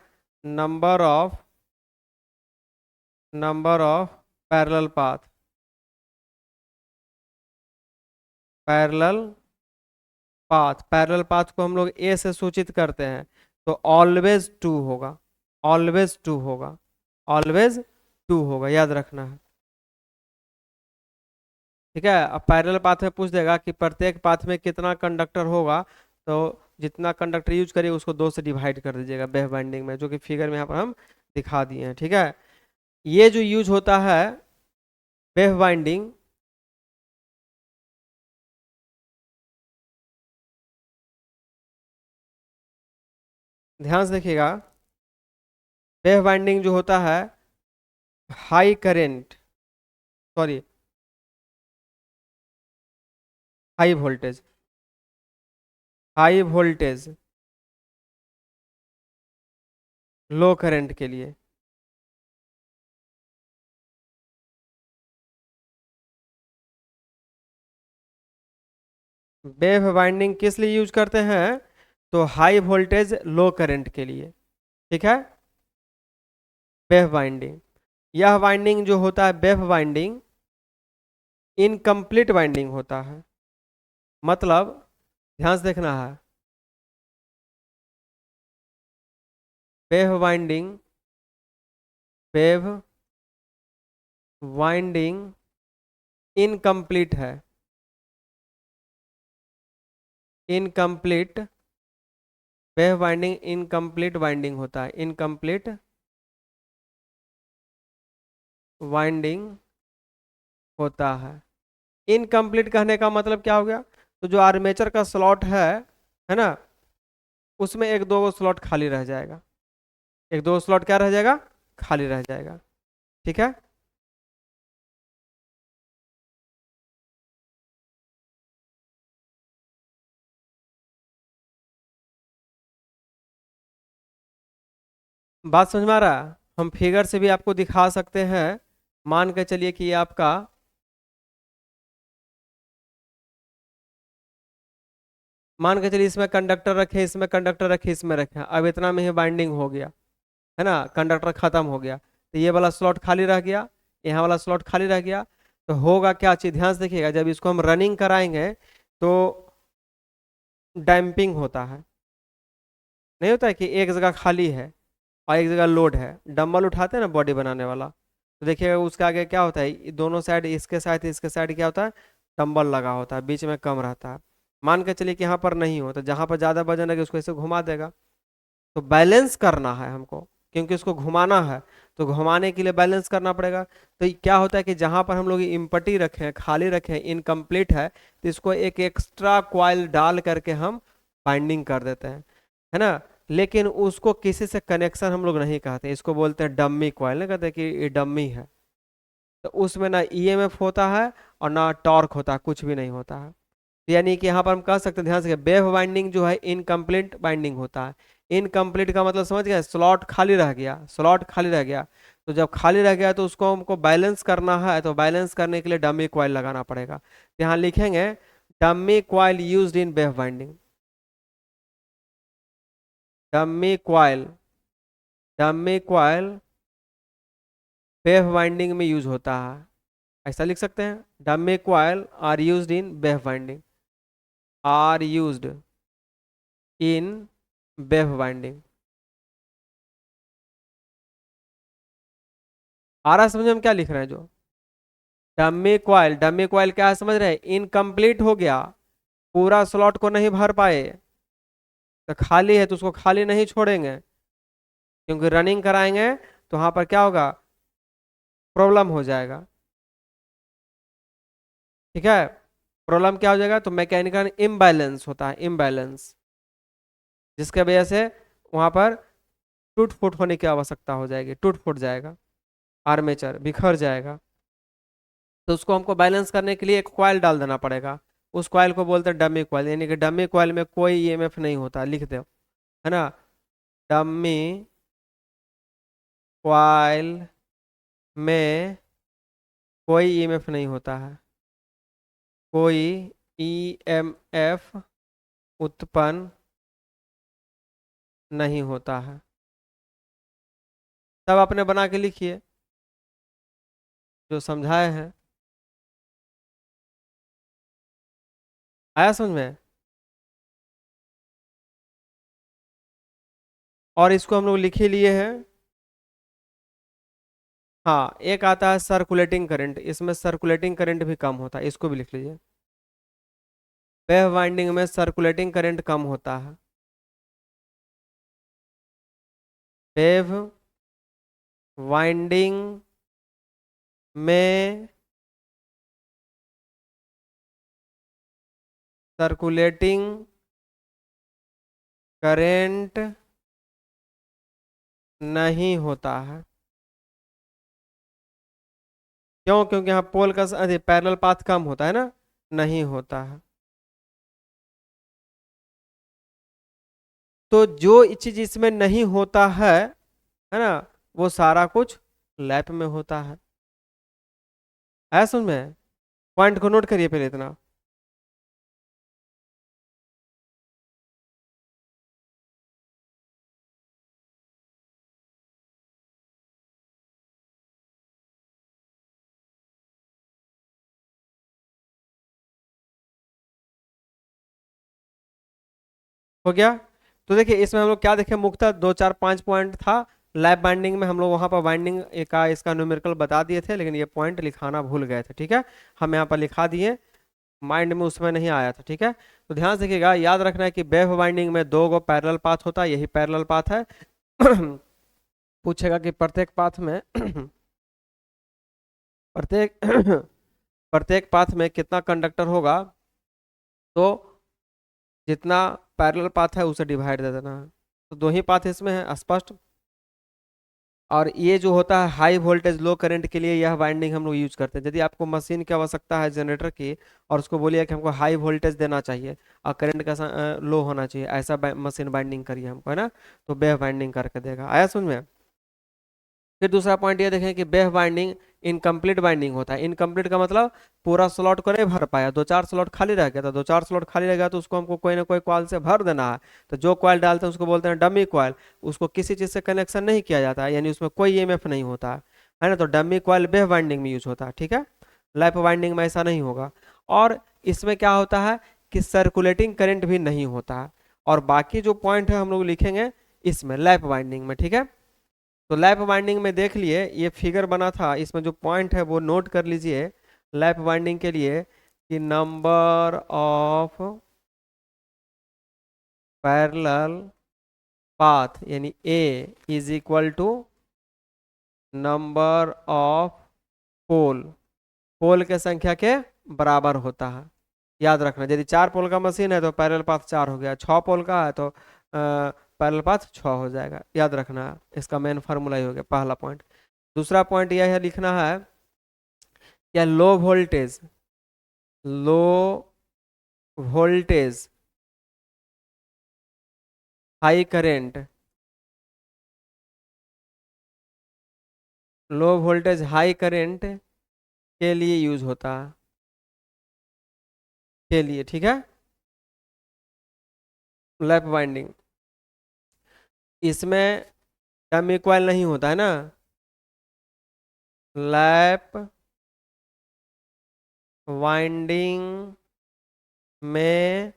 S1: number of parallel path, parallel path, parallel path को हम लोग ए से सूचित करते हैं, तो ऑलवेज टू होगा, ऑलवेज टू होगा, ऑलवेज टू होगा, याद रखना है, ठीक है। अब पैरेलल पाथ में पूछ देगा कि प्रत्येक पाथ में कितना कंडक्टर होगा, तो जितना कंडक्टर यूज करिए उसको 2 से डिवाइड कर दीजिएगा वेव बाइंडिंग में, जो कि फिगर में यहाँ पर हम दिखा दिए हैं, ठीक है। ये जो यूज होता है वेव बाइंडिंग, ध्यान से देखिएगा, वेव बाइंडिंग जो होता है high current, sorry high voltage, high voltage low current के लिए, वेव बाइंडिंग किस लिए यूज करते हैं, तो हाई वोल्टेज लो करंट के लिए, ठीक है। वेव बाइंडिंग, यह बाइंडिंग जो होता है वेव बाइंडिंग इनकम्प्लीट बाइंडिंग होता है, मतलब ध्यान से देखना है, wave binding, wave winding incomplete है, incomplete, wave binding incomplete binding होता है, इनकम्प्लीट वाइंडिंग होता है। इनकम्प्लीट कहने का मतलब क्या हो गया, तो जो आर्मेचर का स्लॉट है ना, उसमें एक दो स्लॉट खाली रह जाएगा, एक दो स्लॉट क्या रह जाएगा, खाली रह जाएगा, ठीक है। बात समझ में आ रहा है? हम फिगर से भी आपको दिखा सकते हैं। मान के चलिए कि ये आपका, मान के चलिए इसमें कंडक्टर रखे, इसमें कंडक्टर रखे, इसमें रखे, अब इतना में ही बाइंडिंग हो गया, है ना, कंडक्टर खत्म हो गया, तो ये वाला स्लॉट खाली रह गया, यहाँ वाला स्लॉट खाली रह गया, तो होगा क्या चीज, ध्यान से देखिएगा, जब इसको हम रनिंग कराएंगे तो डैम्पिंग होता है, नहीं होता है कि एक जगह खाली है और एक जगह लोड है, डंबल उठाते हैं ना बॉडी बनाने वाला, तो देखिएगा उसके आगे क्या होता है, दोनों साइड, इसके साइड क्या होता है, डंबल लगा होता है, बीच में कम रहता है। मान के चलिए कि यहाँ पर नहीं हो, तो जहाँ पर ज़्यादा वजन है उसको ऐसे घुमा देगा, तो बैलेंस करना है हमको, क्योंकि उसको घुमाना है, तो घुमाने के लिए बैलेंस करना पड़ेगा। तो क्या होता है कि जहां पर हम लोग इम्पटी रखे हैं, खाली रखे हैं, इनकम्प्लीट है, तो इसको एक एक्स्ट्रा क्वाइल डाल करके हम बाइंडिंग कर देते हैं, है ना। लेकिन उसको किसी से कनेक्शन हम लोग नहीं कहते, इसको बोलते हैं डम्मी क्वाइल, नहीं कहते कि ये डम्मी है। तो उसमें ना ईएमएफ होता है और ना टॉर्क होता है, कुछ भी नहीं होता है। यानी कि यहाँ पर हम कह सकते हैं, ध्यान से, वेव बाइंडिंग जो है इनकम्प्लीट बाइंडिंग होता है। इनकम्प्लीट का मतलब समझ गए, स्लॉट खाली रह गया, स्लॉट खाली रह गया। तो जब खाली रह गया तो उसको हमको बैलेंस करना है, तो बैलेंस करने के लिए डमी क्वाइल लगाना पड़ेगा। यहाँ लिखेंगे dummy coil used in wave binding, dummy coil, dummy coil wave binding में यूज होता है, ऐसा लिख सकते हैं। Dummy coil are used in wave binding, are used in wave binding. आ रहा है समझ में हम क्या लिख रहे हैं? जो डमी क्वाइल, डमी क्वाइल क्या है समझ रहे हैं, इनकम्प्लीट हो गया, पूरा स्लॉट को नहीं भर पाए, तो खाली है तो उसको खाली नहीं छोड़ेंगे, क्योंकि रनिंग कराएंगे तो वहां पर क्या होगा, प्रॉब्लम हो जाएगा। ठीक है, प्रॉब्लम क्या हो जाएगा, तो मैकेनिकल इम्बैलेंस होता है, इम्बैलेंस, जिसके वजह से वहां पर टूट फूट होने की आवश्यकता हो जाएगी, टूट फूट जाएगा, आर्मेचर बिखर जाएगा। तो उसको हमको बैलेंस करने के लिए एक कॉइल डाल देना पड़ेगा। उस कॉइल को बोलते हैं डमी कॉइल, यानी कि डमी कॉइल में कोई ईएमएफ नहीं होता, लिख दो, है ना। डमी कॉइल में कोई ईएमएफ नहीं होता है, कोई ईएमएफ उत्पन्न नहीं होता है। तब अपने बना के लिखिए जो समझाए हैं। आया समझ में? और इसको हम लोग लिख ही लिए हैं। हाँ, एक आता है सर्कुलेटिंग करंट, इसमें सर्कुलेटिंग करंट भी कम होता है, इसको भी लिख लीजिए। वेव वाइंडिंग में सर्कुलेटिंग करंट कम होता है, वेव वाइंडिंग में सर्कुलेटिंग करंट नहीं होता है। क्यों? क्योंकि यहाँ पोल का अरे पैरेलल पाथ कम होता है ना, नहीं होता है। तो जो चीज इसमें नहीं होता है ना, वो सारा कुछ लैप में होता है। आया समझ में? पॉइंट को नोट करिए पहले इतना। हो गया? तो देखिए इसमें हम लोग क्या देखें, मुख्यतः 2 4 5 पॉइंट था। लैप बाइंडिंग में हम लोग वहां पर बाइंडिंग का इसका न्यूमेरिकल बता दिए थे, लेकिन ये पॉइंट लिखाना भूल गए थे, ठीक है। हम यहाँ पर लिखा दिए, माइंड में उसमें नहीं आया था, ठीक है। तो ध्यान से देखिएगा, याद रखना है कि वेव बाइंडिंग में 2 पैरेलल पाथ होता है, यही पैरेलल पाथ है। पूछेगा कि प्रत्येक पाथ में प्रत्येक प्रत्येक पाथ में कितना कंडक्टर होगा, तो जितना पैरेलल पाथ है उसे डिवाइड दे देना है। तो 2 ही पाथ इसमें है, स्पष्ट। और ये जो होता है हाई वोल्टेज लो करंट के लिए, यह वाइंडिंग हम लोग यूज करते हैं। यदि आपको मशीन की आवश्यकता है जनरेटर की, और उसको बोलिए कि हमको हाई वोल्टेज देना चाहिए और करंट का लो होना चाहिए, ऐसा मशीन बाइंडिंग करिए हमको, है ना, तो बेह बाइंडिंग करके देगा। आया समझ में? फिर दूसरा पॉइंट ये देखें कि बेह बाइंडिंग इनकम्प्लीट बाइंडिंग होता है। इनकम्प्लीट का मतलब पूरा स्लॉट को नहीं भर पाया, 2 4 स्लॉट खाली रह गया था, 2 4 स्लॉट खाली रह गया तो उसको हमको कोई ना कोई कॉइल से भर देना है। तो जो कॉइल डालते हैं उसको बोलते हैं डमी कॉइल, उसको किसी चीज से कनेक्शन नहीं किया जाता है, यानी उसमें कोई ईएमएफ नहीं होता है ना। तो डमी कॉइल बेह बाइंडिंग में यूज होता है, ठीक है। लैप बाइंडिंग में ऐसा नहीं होगा। और इसमें क्या होता है कि सर्कुलेटिंग करंट भी नहीं होता है। और बाकी जो पॉइंट है हम लोग लिखेंगे इसमें लैप बाइंडिंग में, ठीक है। तो लैप बाइंडिंग में देख लिए, ये फिगर बना था, इसमें जो पॉइंट है वो नोट कर लीजिए लैप बाइंडिंग के लिए, कि नंबर ऑफ पैरेलल पाथ यानी A is equal to number of pole, pole के संख्या के बराबर होता है। याद रखना, यदि 4 पोल का मशीन है तो पैरेलल पाथ 4 हो गया, 6 पोल का है तो पैरेलल पाथ 6 हो जाएगा। याद रखना, इसका मेन फार्मूला ही हो गया पहला पॉइंट। दूसरा पॉइंट यह है लिखना है क्या, low voltage, low voltage high current, low voltage high current के लिए यूज होता है, के लिए, ठीक है। लैप वाइंडिंग, इसमें डमी कॉइल नहीं होता है ना, लैप वाइंडिंग में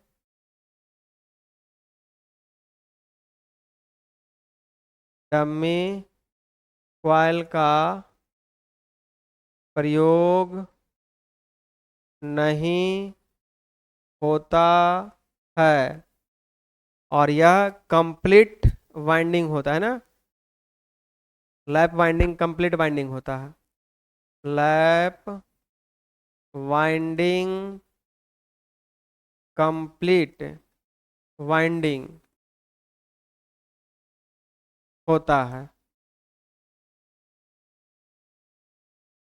S1: डमी कॉइल का प्रयोग नहीं होता है और यह कंप्लीट वाइंडिंग होता है ना, लैप वाइंडिंग कंप्लीट वाइंडिंग होता है। लैप वाइंडिंग कंप्लीट वाइंडिंग होता है,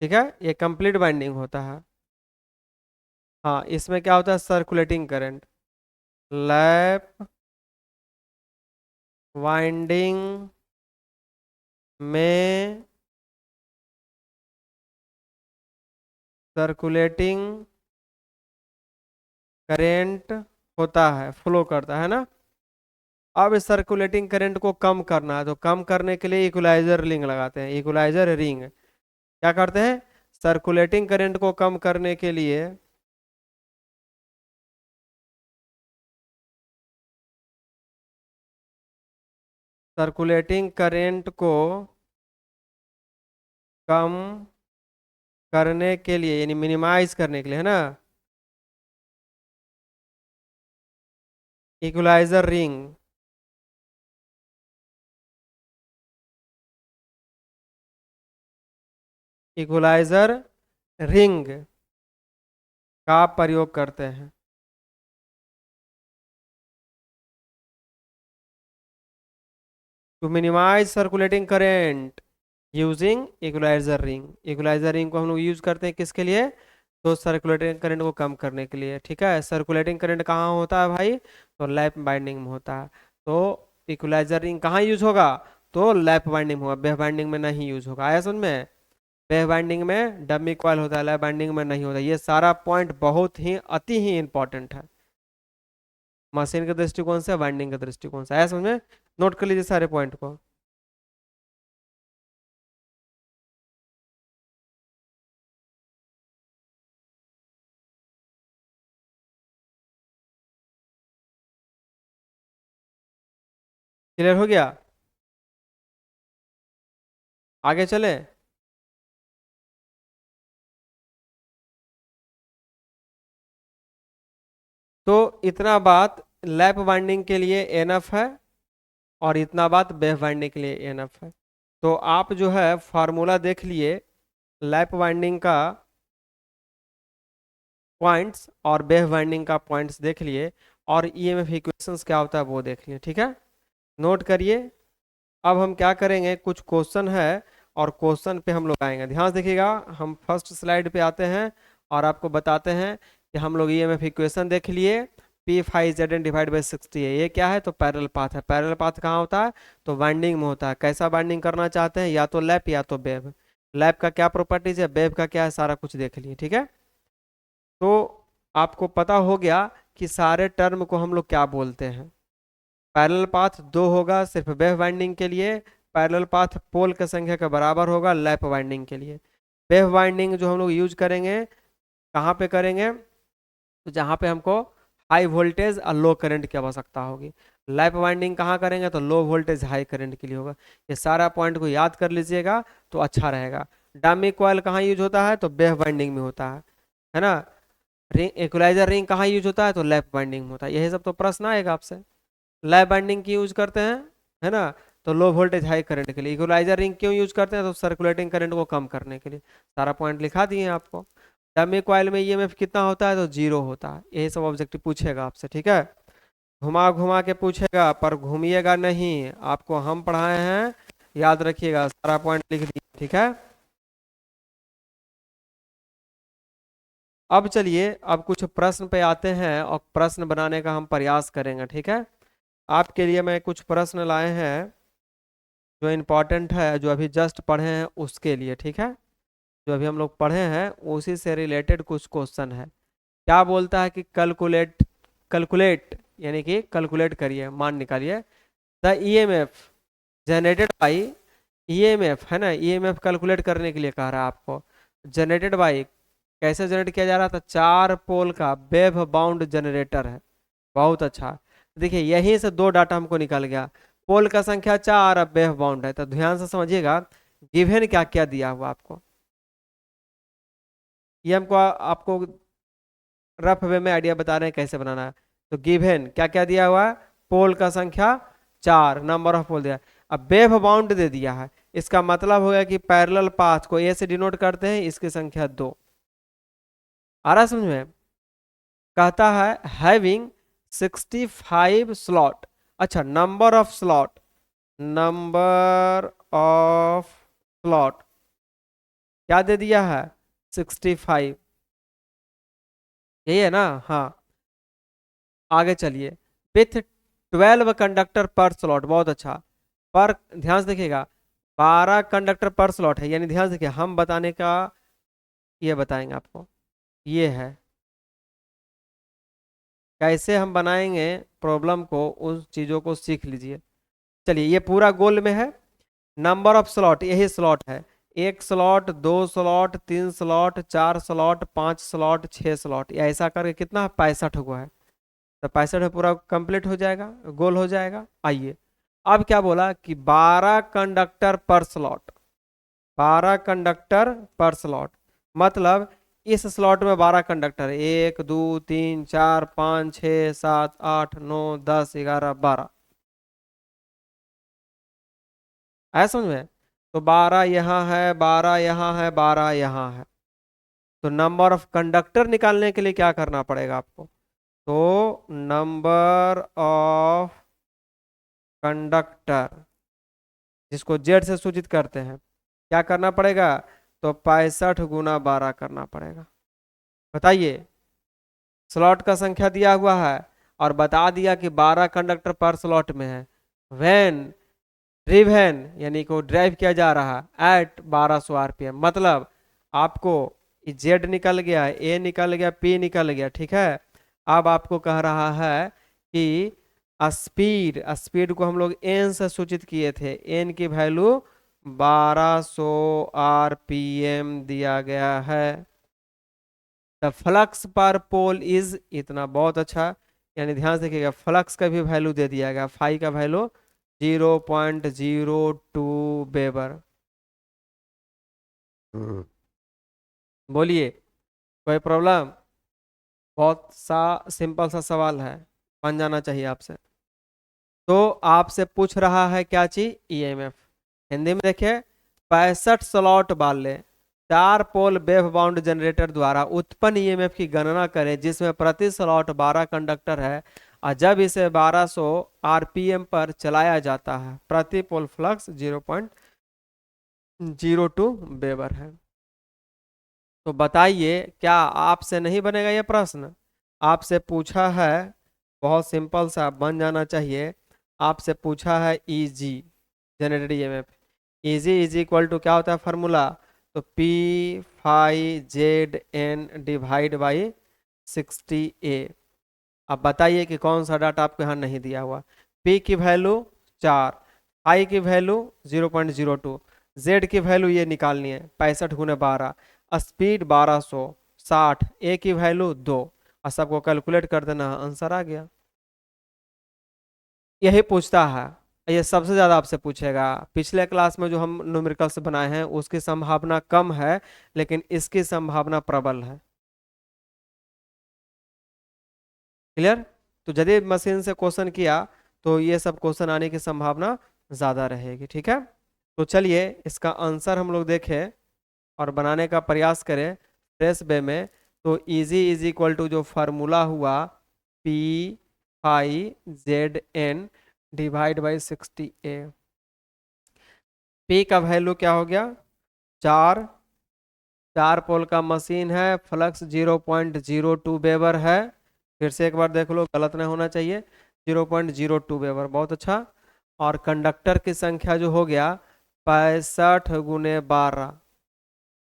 S1: ठीक है, ये कंप्लीट वाइंडिंग होता है। हाँ, इसमें क्या होता है, सर्कुलेटिंग करंट, लैप वाइंडिंग में सर्कुलेटिंग करेंट होता है, फ्लो करता है ना। अब इस सर्कुलेटिंग करंट को कम करना है तो कम करने के लिए इक्वलाइजर रिंग लगाते हैं, इक्वलाइजर रिंग क्या करते हैं, सर्कुलेटिंग करंट को कम करने के लिए सर्कुलेटिंग करंट को कम करने के लिए यानी मिनिमाइज करने के लिए, है ना, इक्वलाइजर रिंग, इक्वलाइजर रिंग का प्रयोग करते हैं। To minimise circulating current using equaliser ring, equaliser ring को हम लोग यूज करते हैं किसके लिए, तो सर्कुलेटिंग करंट को कम करने के लिए, ठीक है। सर्कुलेटिंग करंट कहाँ होता है भाई, तो लैप बाइंडिंग में होता है। तो इक्वलाइजर रिंग कहाँ यूज होगा, तो लैप बाइंडिंग होगा, बेह बाइंडिंग में नहीं यूज होगा। आया समझ में, बेह बाइंडिंग में डमी कॉइल होता है, लैप बाइंडिंग में नहीं होता। ये सारा पॉइंट बहुत ही अति ही इंपॉर्टेंट है, मशीन के दृष्टिकोण से, बाइंडिंग के दृष्टिकोण से। आया समझ में, नोट कर लीजिए सारे पॉइंट को। क्लियर हो गया, आगे चले। तो इतना बात लैप बाइंडिंग के लिए एनफ है और इतना बात बेव बाइंडिंग के लिए एनफ है। तो आप जो है फार्मूला देख लिए लैप बाइंडिंग का पॉइंट्स और बेव बाइंडिंग का पॉइंट्स देख लिए और ईएमएफ इक्वेशंस क्या होता है वो देख लिए, ठीक है, नोट करिए। अब हम क्या करेंगे, कुछ क्वेश्चन है और क्वेश्चन पे हम लोग आएंगे, ध्यान से देखिएगा। हम फर्स्ट स्लाइड पे आते हैं और आपको बताते हैं कि हम लोग ईएमएफ इक्वेशन देख लिए, P five Z N divide by 60 है, ये क्या है, तो पैरेलल पाथ है। पैरेलल पाथ कहाँ होता है, तो वाइंडिंग में होता है। कैसा वाइंडिंग करना चाहते हैं, या तो लैप या तो बेव, लैप का क्या प्रॉपर्टीज है, बेव का क्या है, सारा कुछ देख लिए, ठीक है। तो आपको पता हो गया कि सारे टर्म को हम लोग क्या बोलते हैं। पैरेलल पाथ 2 होगा सिर्फ वेव वाइंडिंग के लिए, पैरेलल पाथ पोल की संख्या के बराबर होगा लैप वाइंडिंग के लिए। वेव वाइंडिंग जो हम लोग यूज करेंगे कहाँ पे करेंगे, तो जहाँ पे हमको हाई वोल्टेज और लो करंट की आवश्यकता होगी। लैप वाइंडिंग कहाँ करेंगे, तो लो वोल्टेज हाई करंट के लिए होगा। ये सारा पॉइंट को याद कर लीजिएगा तो अच्छा रहेगा। डामी कॉइल कहाँ यूज होता है, तो वेव वाइंडिंग में होता है ना। रिंग इक्वलाइजर रिंग कहाँ यूज होता है, तो लैप वाइंडिंग में होता है। यही सब तो प्रश्न आएगा आपसे। लैप बाइंडिंग की यूज करते हैं, है ना। तो लो वोल्टेज हाई करंट के लिए इक्वलाइजर रिंग क्यों यूज करते हैं, तो सर्कुलेटिंग करंट को कम करने के लिए। सारा पॉइंट लिखा दिए हैं आपको। डमी कॉइल में ईएमएफ कितना होता है, तो 0 होता है। यही सब ऑब्जेक्टिव पूछेगा आपसे, ठीक है। घुमा घुमा के पूछेगा पर घूमिएगा नहीं, आपको हम पढ़ाए हैं, याद रखिएगा, सारा पॉइंट लिख दिए, ठीक है। अब चलिए, अब कुछ प्रश्न पे आते हैं और प्रश्न बनाने का हम प्रयास करेंगे, ठीक है। आपके लिए मैं कुछ प्रश्न लाए हैं जो इम्पोर्टेंट है, जो अभी जस्ट पढ़े हैं उसके लिए, ठीक है। जो अभी हम लोग पढ़े हैं उसी से रिलेटेड कुछ क्वेश्चन है। क्या बोलता है कि कैलकुलेट, कैलकुलेट यानी कि कैलकुलेट करिए, मान निकालिए। The EMF generated by, EMF है ना, ईएमएफ कैलकुलेट करने के लिए कह रहा है आपको। जनरेटेड बाई, कैसे जनरेट किया जा रहा था, 4 पोल का वेव बाउंड जनरेटर है। बहुत अच्छा। देखिए यहीं से दो डाटा हमको निकल गया, पोल का संख्या 4 अब वेव बाउंड है। तो ध्यान से समझिएगा, गिवन क्या क्या दिया हुआ आपको, ये हमको आपको रफ वे में आइडिया बता रहे हैं कैसे बनाना है। तो गिवन क्या क्या दिया हुआ है, पोल का संख्या 4, नंबर ऑफ पोल दिया। अब वेव बाउंड दे दिया है, इसका मतलब हो गया कि पैरेलल पाथ को ए से डिनोट करते हैं, इसकी संख्या 2। आ रहा है समझ में। कहता है हैविंग 65 स्लॉट। अच्छा, number of slot, number of slot क्या दे दिया है, 65, यही है ना। हाँ, आगे चलिए। विथ 12 कंडक्टर पर स्लॉट, बहुत अच्छा। पर ध्यान से देखिएगा, 12 कंडक्टर पर स्लॉट है, यानी ध्यान से देखिए, हम बताने का ये बताएंगे आपको, ये है कैसे हम बनाएंगे प्रॉब्लम को, उन चीजों को सीख लीजिए। चलिए, ये पूरा गोल में है। नंबर ऑफ स्लॉट, यही स्लॉट है, 1 slot, 2 slot, 3 slot, 4 slot, 5 slot, 6 slot, ये ऐसा करके कितना 65 हुआ है। तो 65 में पूरा कंप्लीट हो जाएगा, गोल हो जाएगा। आइए, अब क्या बोला कि 12 कंडक्टर पर स्लॉट, 12 कंडक्टर पर स्लॉट, मतलब इस स्लॉट में 12 कंडक्टर, 1 2 3 4 5 6 7 8 9 10 11 12, है समझ में। तो 12 यहाँ है, 12 यहाँ है, 12 यहाँ है। तो नंबर ऑफ कंडक्टर निकालने के लिए क्या करना पड़ेगा आपको, तो नंबर ऑफ कंडक्टर, जिसको जेड से सूचित करते हैं, क्या करना पड़ेगा, तो 65 × 12 करना पड़ेगा। बताइए, स्लॉट का संख्या दिया हुआ है और बता दिया कि 12 कंडक्टर पर स्लॉट में है। वैन ड्रिवेन यानी को ड्राइव किया जा रहा है एट 1200 आरपीएम, मतलब आपको जेड निकल गया, ए निकल गया, पी निकल गया, ठीक है। अब आपको कह रहा है कि स्पीड, स्पीड को हम लोग एन से सूचित किए थे, एन की वैल्यू 1200 आरपीएम दिया गया है। द फ्लक्स पर पोल इज इतना, बहुत अच्छा। यानी ध्यान से देखिएगा, फ्लक्स का भी वैल्यू दे दिया गया, फाई का वैल्यू 0.02 वेबर। बोलिए, कोई प्रॉब्लम। बहुत सा सिंपल सा सवाल है, बन जाना चाहिए आपसे। तो आपसे पूछ रहा है क्या चीज, ईएमएफ। हिंदी में देखिए, 65 स्लॉट वाले 4 पोल वेव बाउंड जनरेटर द्वारा उत्पन्न ईएमएफ की गणना करें, जिसमें प्रति स्लॉट 12 कंडक्टर है और जब इसे 1200 आरपीएम पर चलाया जाता है, प्रति पोल फ्लक्स 0.02 वेबर है। तो बताइए, क्या आपसे नहीं बनेगा ये प्रश्न, आपसे पूछा है, बहुत सिंपल सा बन जाना चाहिए। आपसे पूछा है E G, generated EMF, E G is equal to क्या होता है फार्मूला, तो P φ/ZN divide by 60A। अब बताइए कि कौन सा डाटा आपको यहाँ नहीं दिया हुआ। P की वैल्यू 4, I की वैल्यू 0.02, Z की वैल्यू ये निकालनी है 65 × 12, स्पीड 1260, A की वैल्यू 2, और सबको कैलकुलेट कर देना, आंसर आ गया। यही पूछता है, ये सबसे ज्यादा आपसे पूछेगा। पिछले क्लास में जो हम न्यूमेरिकल्स बनाए हैं उसकी संभावना कम है, लेकिन इसकी संभावना प्रबल है। क्लियर। तो यदि मशीन से क्वेश्चन किया तो ये सब क्वेश्चन आने की संभावना ज़्यादा रहेगी। ठीक है, तो चलिए इसका आंसर हम लोग देखें और बनाने का प्रयास करें फ्रेश वे में। तो इजी इज इक्वल टू जो फार्मूला हुआ P/Z(N) divide by 60A। P का वैल्यू क्या हो गया, 4, 4 पोल का मशीन है, फ्लक्स 0.02 वेबर है। फिर से एक बार देख लो, गलत नहीं होना चाहिए, 0.02 वेबर, बहुत अच्छा। और कंडक्टर की संख्या जो हो गया 65 × 12,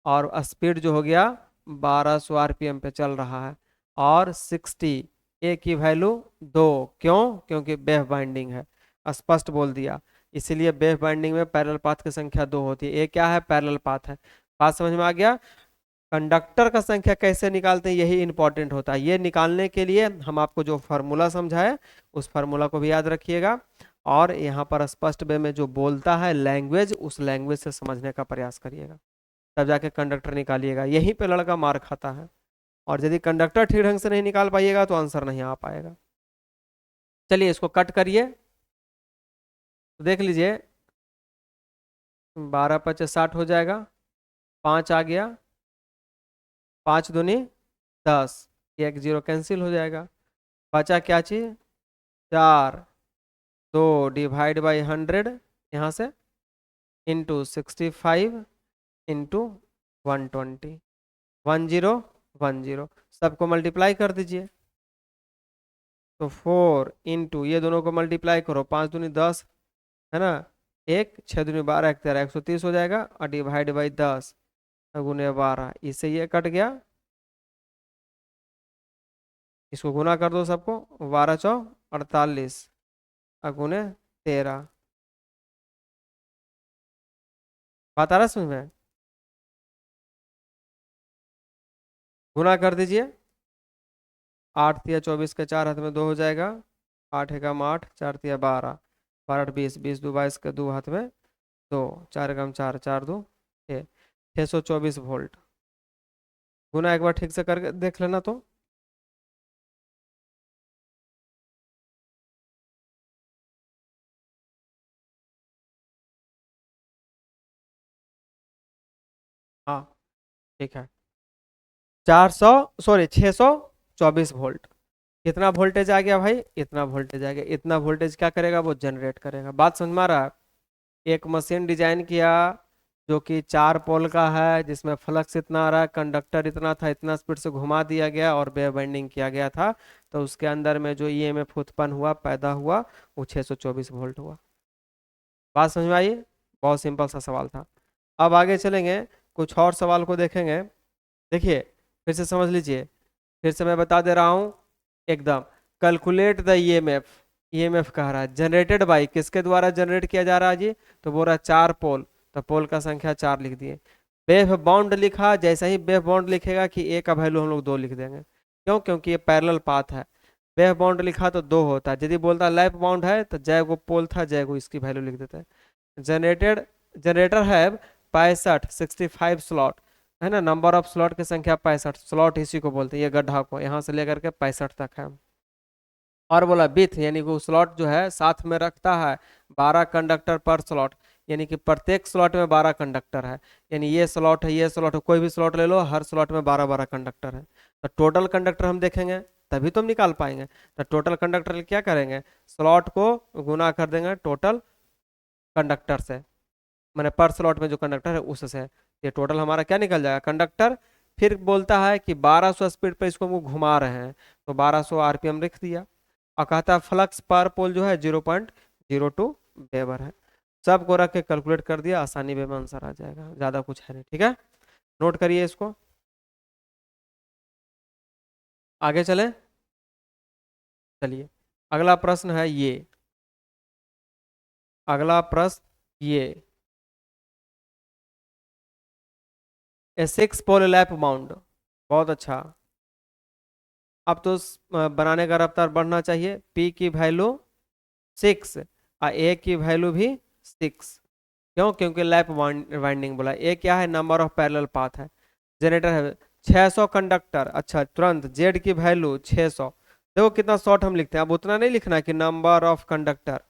S1: और स्पीड जो हो गया 1200 आरपीएम पे चल रहा है। और 60 ए की वैल्यू 2, क्यों, क्योंकि बेफ बाइंडिंग है, स्पष्ट बोल दिया। इसीलिए बेफ बाइंडिंग में पैरेलल पाथ की संख्या 2 होती है। ए क्या है, पैरेलल पाथ है। बात समझ में आ गया। कंडक्टर का संख्या कैसे निकालते हैं यही इंपॉर्टेंट होता है। ये निकालने के लिए हम आपको जो फार्मूला समझाए उस फार्मूला को भी याद रखिएगा, और यहाँ पर स्पष्ट वे में जो बोलता है लैंग्वेज, उस लैंग्वेज से समझने का प्रयास करिएगा, तब जाके कंडक्टर निकालिएगा। यहीं पे लड़का मार खाता है। और यदि कंडक्टर ठीक ढंग से नहीं निकाल पाइएगा तो आंसर नहीं आ पाएगा। चलिए इसको कट करिए, तो देख लीजिए 12×5 = 60 हो जाएगा, 5 आ गया, 5×2 = 10, 1 0 कैंसिल हो जाएगा। बचा क्या चीज, 4, 2 डिवाइड बाई 100 यहाँ से, इंटू 65 इंटू 120, 1010, सबको मल्टीप्लाई कर दीजिए। तो 4 इंटू ये दोनों को मल्टीप्लाई करो, 5×2 = 10 है ना, 1, 6×2 = 12, 1 13, 130 हो जाएगा। और डिवाइड बाई 10 गुने 12, इससे ये कट गया। इसको गुना कर दो सबको, 12 × 4 = 48 गुने 13। बात आ रहा है समझ में, गुना कर दीजिए। 8 × 24 के 4 हाथ में 2 हो जाएगा, 8 एकम 8, 4 × 12, 12 × 20, 20 × 2 = 22 के 2 हाथ में 2, 4 एकम 4, 4 × 2 = 6, 624 वोल्ट। गुना एक बार ठीक से करके देख लेना तो। हाँ ठीक है, 400, सॉरी 624 वोल्ट। कितना वोल्टेज आ गया भाई, इतना वोल्टेज आ गया। इतना वोल्टेज क्या करेगा, वो जनरेट करेगा। बात समझ में आ रहा है। एक मशीन डिजाइन किया जो कि 4 पोल का है, जिसमें फ्लक्स इतना आ रहा है, कंडक्टर इतना था, इतना स्पीड से घुमा दिया गया और वेव बाइंडिंग किया गया था। तो उसके अंदर में जो ईएमएफ उत्पन्न हुआ, पैदा हुआ, वो 624 वोल्ट हुआ। बात समझ में आई। बहुत सिंपल सा सवाल था। अब आगे चलेंगे, कुछ और सवाल को देखेंगे। देखिए फिर से समझ लीजिए, फिर से मैं बता दे रहा हूँ एकदम। कैलकुलेट द ईएमएफ, ईएमएफ कह रहा है जनरेटेड बाई, किसके द्वारा जनरेट किया जा रहा है जी, तो बोल रहा है 4 पोल, तो पोल का संख्या 4 लिख दिए। वेव बाउंड लिखा, जैसे ही वेव बाउंड लिखेगा कि ए का वैल्यू हम लोग 2 लिख देंगे, क्यों, क्योंकि ये पैरेलल पाथ है। वेव बाउंड लिखा तो 2 होता है, यदि बोलता लैप बाउंड है तो जय को पोल था, जय को इसकी वैल्यू लिख देते हैं। जनरेटेड, जनरेटर है 65 स्लॉट, है ना, नंबर ऑफ स्लॉट की संख्या 65, स्लॉट इसी को बोलते हैं, ये गड्ढा को, यहाँ से लेकर के 65 तक है। और बोला विथ, यानी वो स्लॉट जो है साथ में रखता है 12 कंडक्टर पर स्लॉट, यानी कि प्रत्येक स्लॉट में 12 कंडक्टर है। यानी ये स्लॉट है, ये स्लॉट है, कोई भी स्लॉट ले लो, हर स्लॉट में 12 कंडक्टर है। तो टोटल कंडक्टर हम देखेंगे तभी तो हम निकाल पाएंगे। तो टोटल कंडक्टर क्या करेंगे, स्लॉट को गुना कर देंगे टोटल कंडक्टर से, मैंने पर स्लॉट में जो कंडक्टर है उससे। ये टोटल हमारा क्या निकल जाएगा, कंडक्टर। फिर बोलता है कि 1200 स्पीड पे इसको हम घुमा रहे हैं, तो 1200 आरपीएम लिख दिया। और कहता है फ्लक्स पर पोल जो है 0.02 वेबर है। सबको रख के कैलकुलेट कर दिया, आसानी वे में आंसर आ जाएगा, ज़्यादा कुछ है नहीं। ठीक है, नोट करिए इसको। आगे चले, चलिए अगला प्रश्न है ये, अगला प्रश्न ये, ए 6 पोल लैप माउंट, बहुत अच्छा। अब तो बनाने का रफ्तार बढ़ना चाहिए। पी की वैल्यू 6 और ए की वैल्यू भी 6, क्यों, क्योंकि लैप वाइंडिंग बोला। ए क्या है, नंबर ऑफ पैरेलल पाथ है। जनरेटर है 600 कंडक्टर, अच्छा तुरंत जेड की वैल्यू 600। देखो कितना शॉर्ट हम लिखते हैं, अब उतना नहीं लिखना कि नंबर ऑफ कंडक्टर,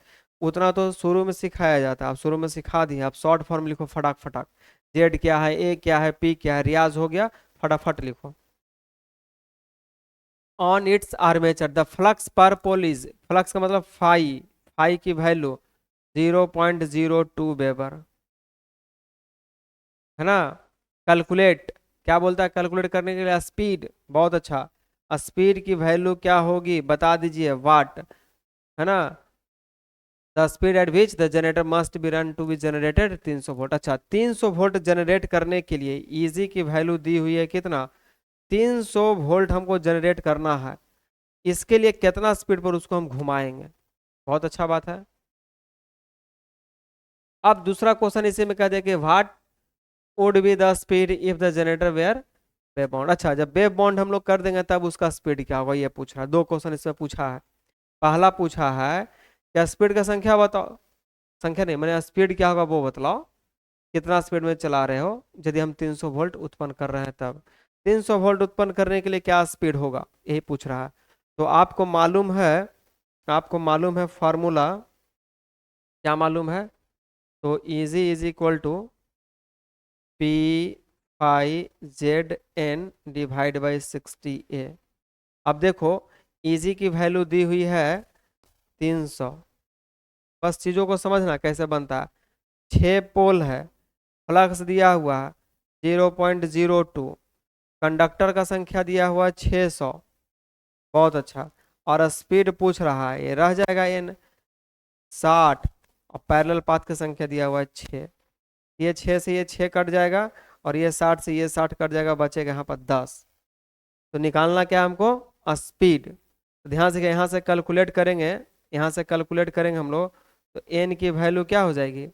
S1: उतना तो शुरू में सिखाया जाता है, आप शुरू में सिखा दिए, आप शॉर्ट फॉर्म लिखो फटाक फटाक। जेड क्या है, ए क्या है, पी क्या है, रियाज हो गया, फटाफट लिखो। On it's armature the flux पर पोल इज, फ्लक्स का मतलब फाई, फाई की वैल्यू 0.02 वेबर, है ना। कैलकुलेट, क्या बोलता है कैलकुलेट करने के लिए, स्पीड, बहुत अच्छा। स्पीड की वैल्यू क्या होगी बता दीजिए, वाट, है ना। The speed at which the generator must be run to be generated 300 volt. अच्छा, 300 वोल्ट जनरेट करने के लिए इजी की वैल्यू दी हुई है कितना, 300 वोल्ट हमको जनरेट करना है। इसके लिए कितना स्पीड पर उसको हम घुमाएंगे, बहुत अच्छा बात है। अब दूसरा क्वेश्चन इसी में कह दे कि what would be the speed if the generator were wave bound. अच्छा, जब वेव बाउंड हम लोग कर देंगे तब उसका स्पीड क्या होगा, ये पूछ रहा है। दो क्वेश्चन इसमें पूछा है। पहला पूछा है क्या स्पीड का संख्या बताओ, संख्या नहीं मैंने स्पीड क्या होगा वो बतलाओ, कितना स्पीड में चला रहे हो यदि हम 300 वोल्ट उत्पन्न कर रहे हैं तब। 300 वोल्ट उत्पन्न करने के लिए क्या स्पीड होगा, यही पूछ रहा है। तो आपको मालूम है, आपको मालूम है फॉर्मूला, क्या मालूम है, तो E G is equal to P phi Z N divide by 60 A. अब देखो इजी की वैल्यू दी हुई है 300, बस चीज़ों को समझना कैसे बनता है। 6 पोल है, फ्लक्स दिया हुआ है 0.02, कंडक्टर का संख्या दिया हुआ है 600, बहुत अच्छा। और स्पीड पूछ रहा है, ये रह जाएगा एन 60, और पैरेलल पाथ की संख्या दिया हुआ है 6। ये 6 से ये 6 कट जाएगा, और ये 60 से ये 60 कट जाएगा, बचेगा यहाँ पर 10। तो निकालना क्या है हमको, स्पीड। तो ध्यान से यहाँ से कैलकुलेट करेंगे, यहाँ से कैलकुलेट करेंगे हम लोग, तो एन की वैल्यू क्या हो जाएगी,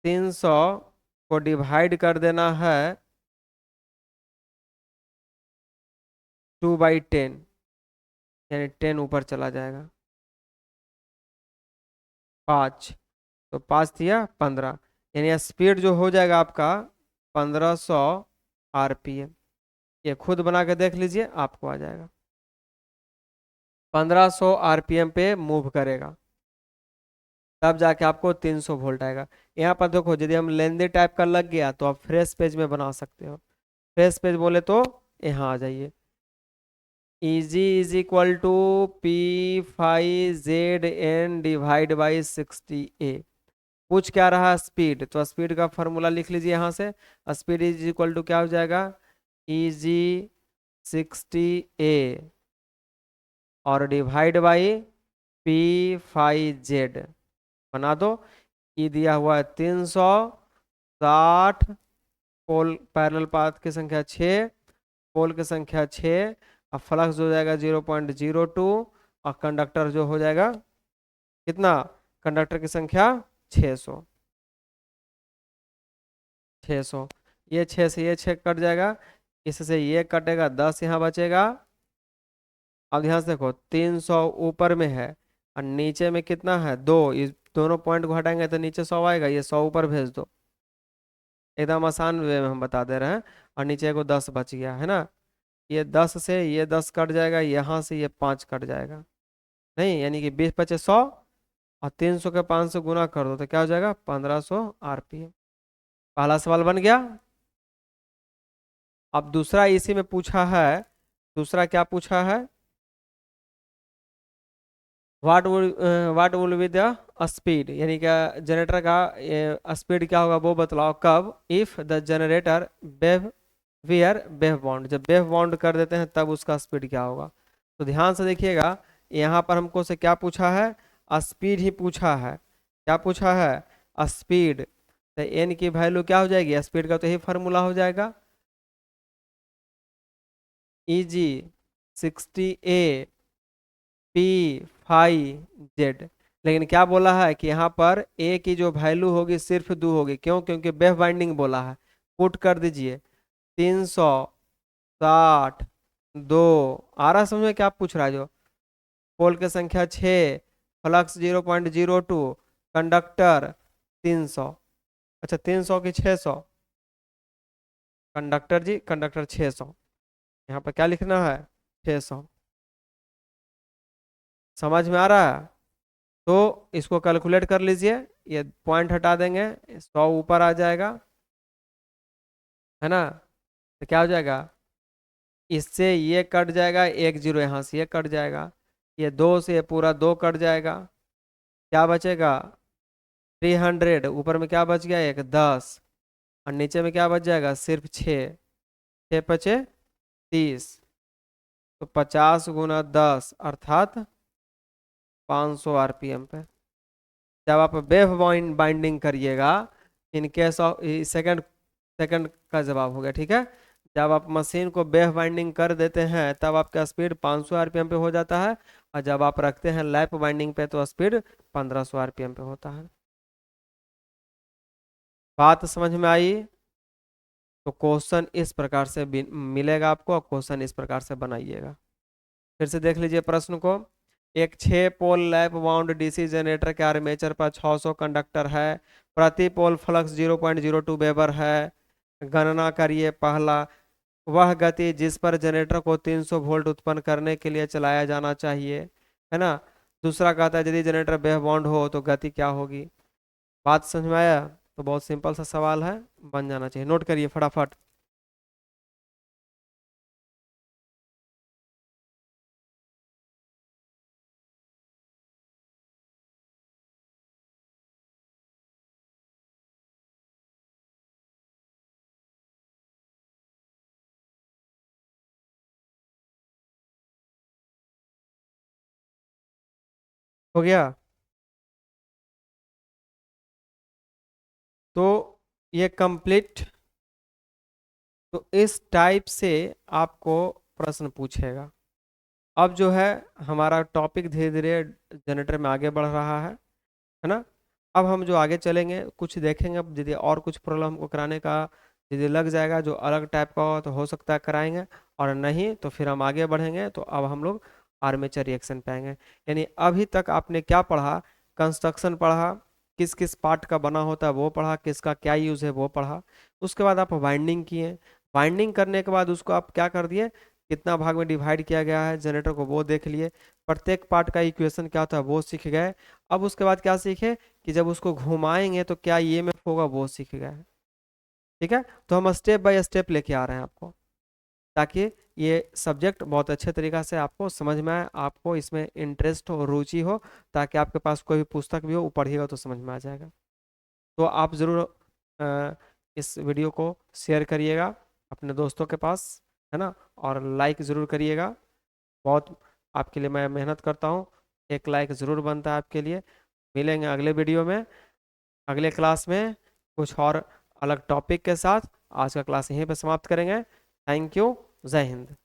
S1: 300 को डिवाइड कर देना है 2/10, यानी 10 ऊपर चला जाएगा, 5, तो 5 दिया 15, यानी स्पीड जो हो जाएगा आपका 1500 आरपीएम। ये खुद बना के देख लीजिए, आपको आ जाएगा 1500 आरपीएम पे मूव करेगा, तब जाके आपको 300 वोल्ट आएगा। यहाँ पर देखो यदि हम लेंदी टाइप का लग गया तो आप फ्रेश पेज में बना सकते हो। फ्रेश पेज बोले तो यहाँ आ जाइए, E G is equal to P five Z N divide by 60 A. पूछ क्या रहा, स्पीड, तो स्पीड का फॉर्मूला लिख लीजिए यहाँ से। स्पीड इज इक्वल टू क्या हो जाएगा, इजी 60 ए और divide by P five Z, बना दो। ई दिया हुआ है 360, पोल पैरेलल पाथ की संख्या 6, पोल की संख्या 6, और फ्लक्स हो जाएगा 0.02, और कंडक्टर जो हो जाएगा कितना, कंडक्टर की संख्या 600, 600। ये 6 से ये 6 कट जाएगा, इससे ये कटेगा, 10 यहाँ बचेगा। अब ध्यान से देखो 300 ऊपर में है और नीचे में कितना है, 2, इस दोनों पॉइंट को हटाएंगे तो नीचे 100 आएगा, ये 100 ऊपर भेज दो, एकदम आसान वे में हम बता दे रहे हैं। और नीचे को 10 बच गया, है ना। ये 10 से ये 10 कट जाएगा, यहाँ से ये 5 कट जाएगा, नहीं यानी कि 20 बचे 100, और 300 के 5 से गुना कर दो तो क्या हो जाएगा, 1500 आरपीएम। पहला सवाल बन गया। अब दूसरा इसी में पूछा है, दूसरा क्या पूछा है, what will be the speed, यानी क्या जनरेटर का स्पीड क्या होगा वो बतलाओ, कब, if the generator wave wear wave bound, जब वेव बाउंड कर देते हैं तब उसका स्पीड क्या होगा। तो ध्यान से देखिएगा, यहाँ पर हमको से क्या पूछा है, स्पीड ही पूछा है। क्या पूछा है, स्पीड, तो एन की वैल्यू क्या हो जाएगी, स्पीड का तो यही फार्मूला हो जाएगा, easy 60 A P five Z. लेकिन क्या बोला है कि यहाँ पर ए की जो वैल्यू होगी सिर्फ 2 होगी, क्यों, क्योंकि वेव बाइंडिंग बोला है। पुट कर दीजिए 360 2, आ रहा समझ में क्या पूछ रहा है, जो पोल की संख्या 6, फ्लक्स 0.02, कंडक्टर 300। अच्छा 300 की 600, कंडक्टर जी कंडक्टर 600, यहाँ पर क्या लिखना है, 600। समझ में आ रहा है? तो इसको कैलकुलेट कर लीजिए, ये पॉइंट हटा देंगे, 100 ऊपर आ जाएगा, है ना? तो क्या हो जाएगा, इससे ये कट जाएगा, एक जीरो यहाँ से ये कट जाएगा, ये दो से ये पूरा दो कट जाएगा, क्या बचेगा, 300। ऊपर में क्या बच गया, एक 10, और नीचे में क्या बच जाएगा, सिर्फ 6, 6 × 5 = 30। तो 50 × 10 अर्थात 500 आरपीएम पे। जब आप वेव बाइंडिंग करिएगा, in case of, second second का जवाब हो गया, ठीक है। जब आप मशीन को वेव बाइंडिंग कर देते हैं तब आपका स्पीड 500 आरपीएम पे हो जाता है, और जब आप रखते हैं लैप बाइंडिंग पे तो स्पीड 1500 आरपीएम पे होता है। बात समझ में आई? तो क्वेश्चन इस प्रकार से मिलेगा आपको, और क्वेश्चन इस प्रकार से बनाइएगा। फिर से देख लीजिए प्रश्न को। एक 6 पोल लैप वाउंड डीसी जनरेटर के आर्मेचर पर 600 कंडक्टर है, प्रति पोल फ्लक्स 0.02 वेबर है। गणना करिए, पहला, वह गति जिस पर जनरेटर को 300 वोल्ट उत्पन्न करने के लिए चलाया जाना चाहिए, है ना। दूसरा कहता है यदि जनरेटर वेव बाउंड हो तो गति क्या होगी। बात समझ में आया? तो बहुत सिंपल सा सवाल है, बन जाना चाहिए, नोट करिए फटाफट। हो गया? तो ये कंप्लीट, तो इस टाइप से आपको प्रश्न पूछेगा। अब जो है हमारा टॉपिक धीरे धीरे जनरेटर में आगे बढ़ रहा है ना। अब हम जो आगे चलेंगे कुछ देखेंगे, अब यदि और कुछ प्रॉब्लम हमको कराने का यदि लग जाएगा जो अलग टाइप का हो तो हो सकता है कराएंगे, और नहीं तो फिर हम आगे बढ़ेंगे तो अब हम लोग आर्मेचर रिएक्शन पे आएंगे। यानी अभी तक आपने क्या पढ़ा, कंस्ट्रक्शन पढ़ा, किस किस पार्ट का बना होता है वो पढ़ा, किसका क्या यूज़ है वो पढ़ा। उसके बाद आप वाइंडिंग किए, वाइंडिंग करने के बाद उसको आप क्या कर दिए, कितना भाग में डिवाइड किया गया है जनरेटर को वो देख लिए, प्रत्येक पार्ट का इक्वेशन क्या होता है वो सीख गए। अब उसके बाद क्या सीखे कि जब उसको घुमाएंगे तो क्या ईएमएफ होगा वो सीख गए। ठीक है, तो हम स्टेप बाय स्टेप लेके आ रहे हैं आपको, ताकि ये सब्जेक्ट बहुत अच्छे तरीक़ा से आपको समझ में आए, आपको इसमें इंटरेस्ट हो, रुचि हो, ताकि आपके पास कोई भी पुस्तक भी हो वो पढ़िएगा तो समझ में आ जाएगा। तो आप ज़रूर इस वीडियो को शेयर करिएगा अपने दोस्तों के पास, है ना, और लाइक ज़रूर करिएगा। बहुत आपके लिए मैं मेहनत करता हूँ, एक लाइक ज़रूर बनता है आपके लिए। मिलेंगे अगले वीडियो में, अगले क्लास में कुछ और अलग टॉपिक के साथ। आज का क्लास यहीं पे समाप्त करेंगे। थैंक यू, जय हिंद।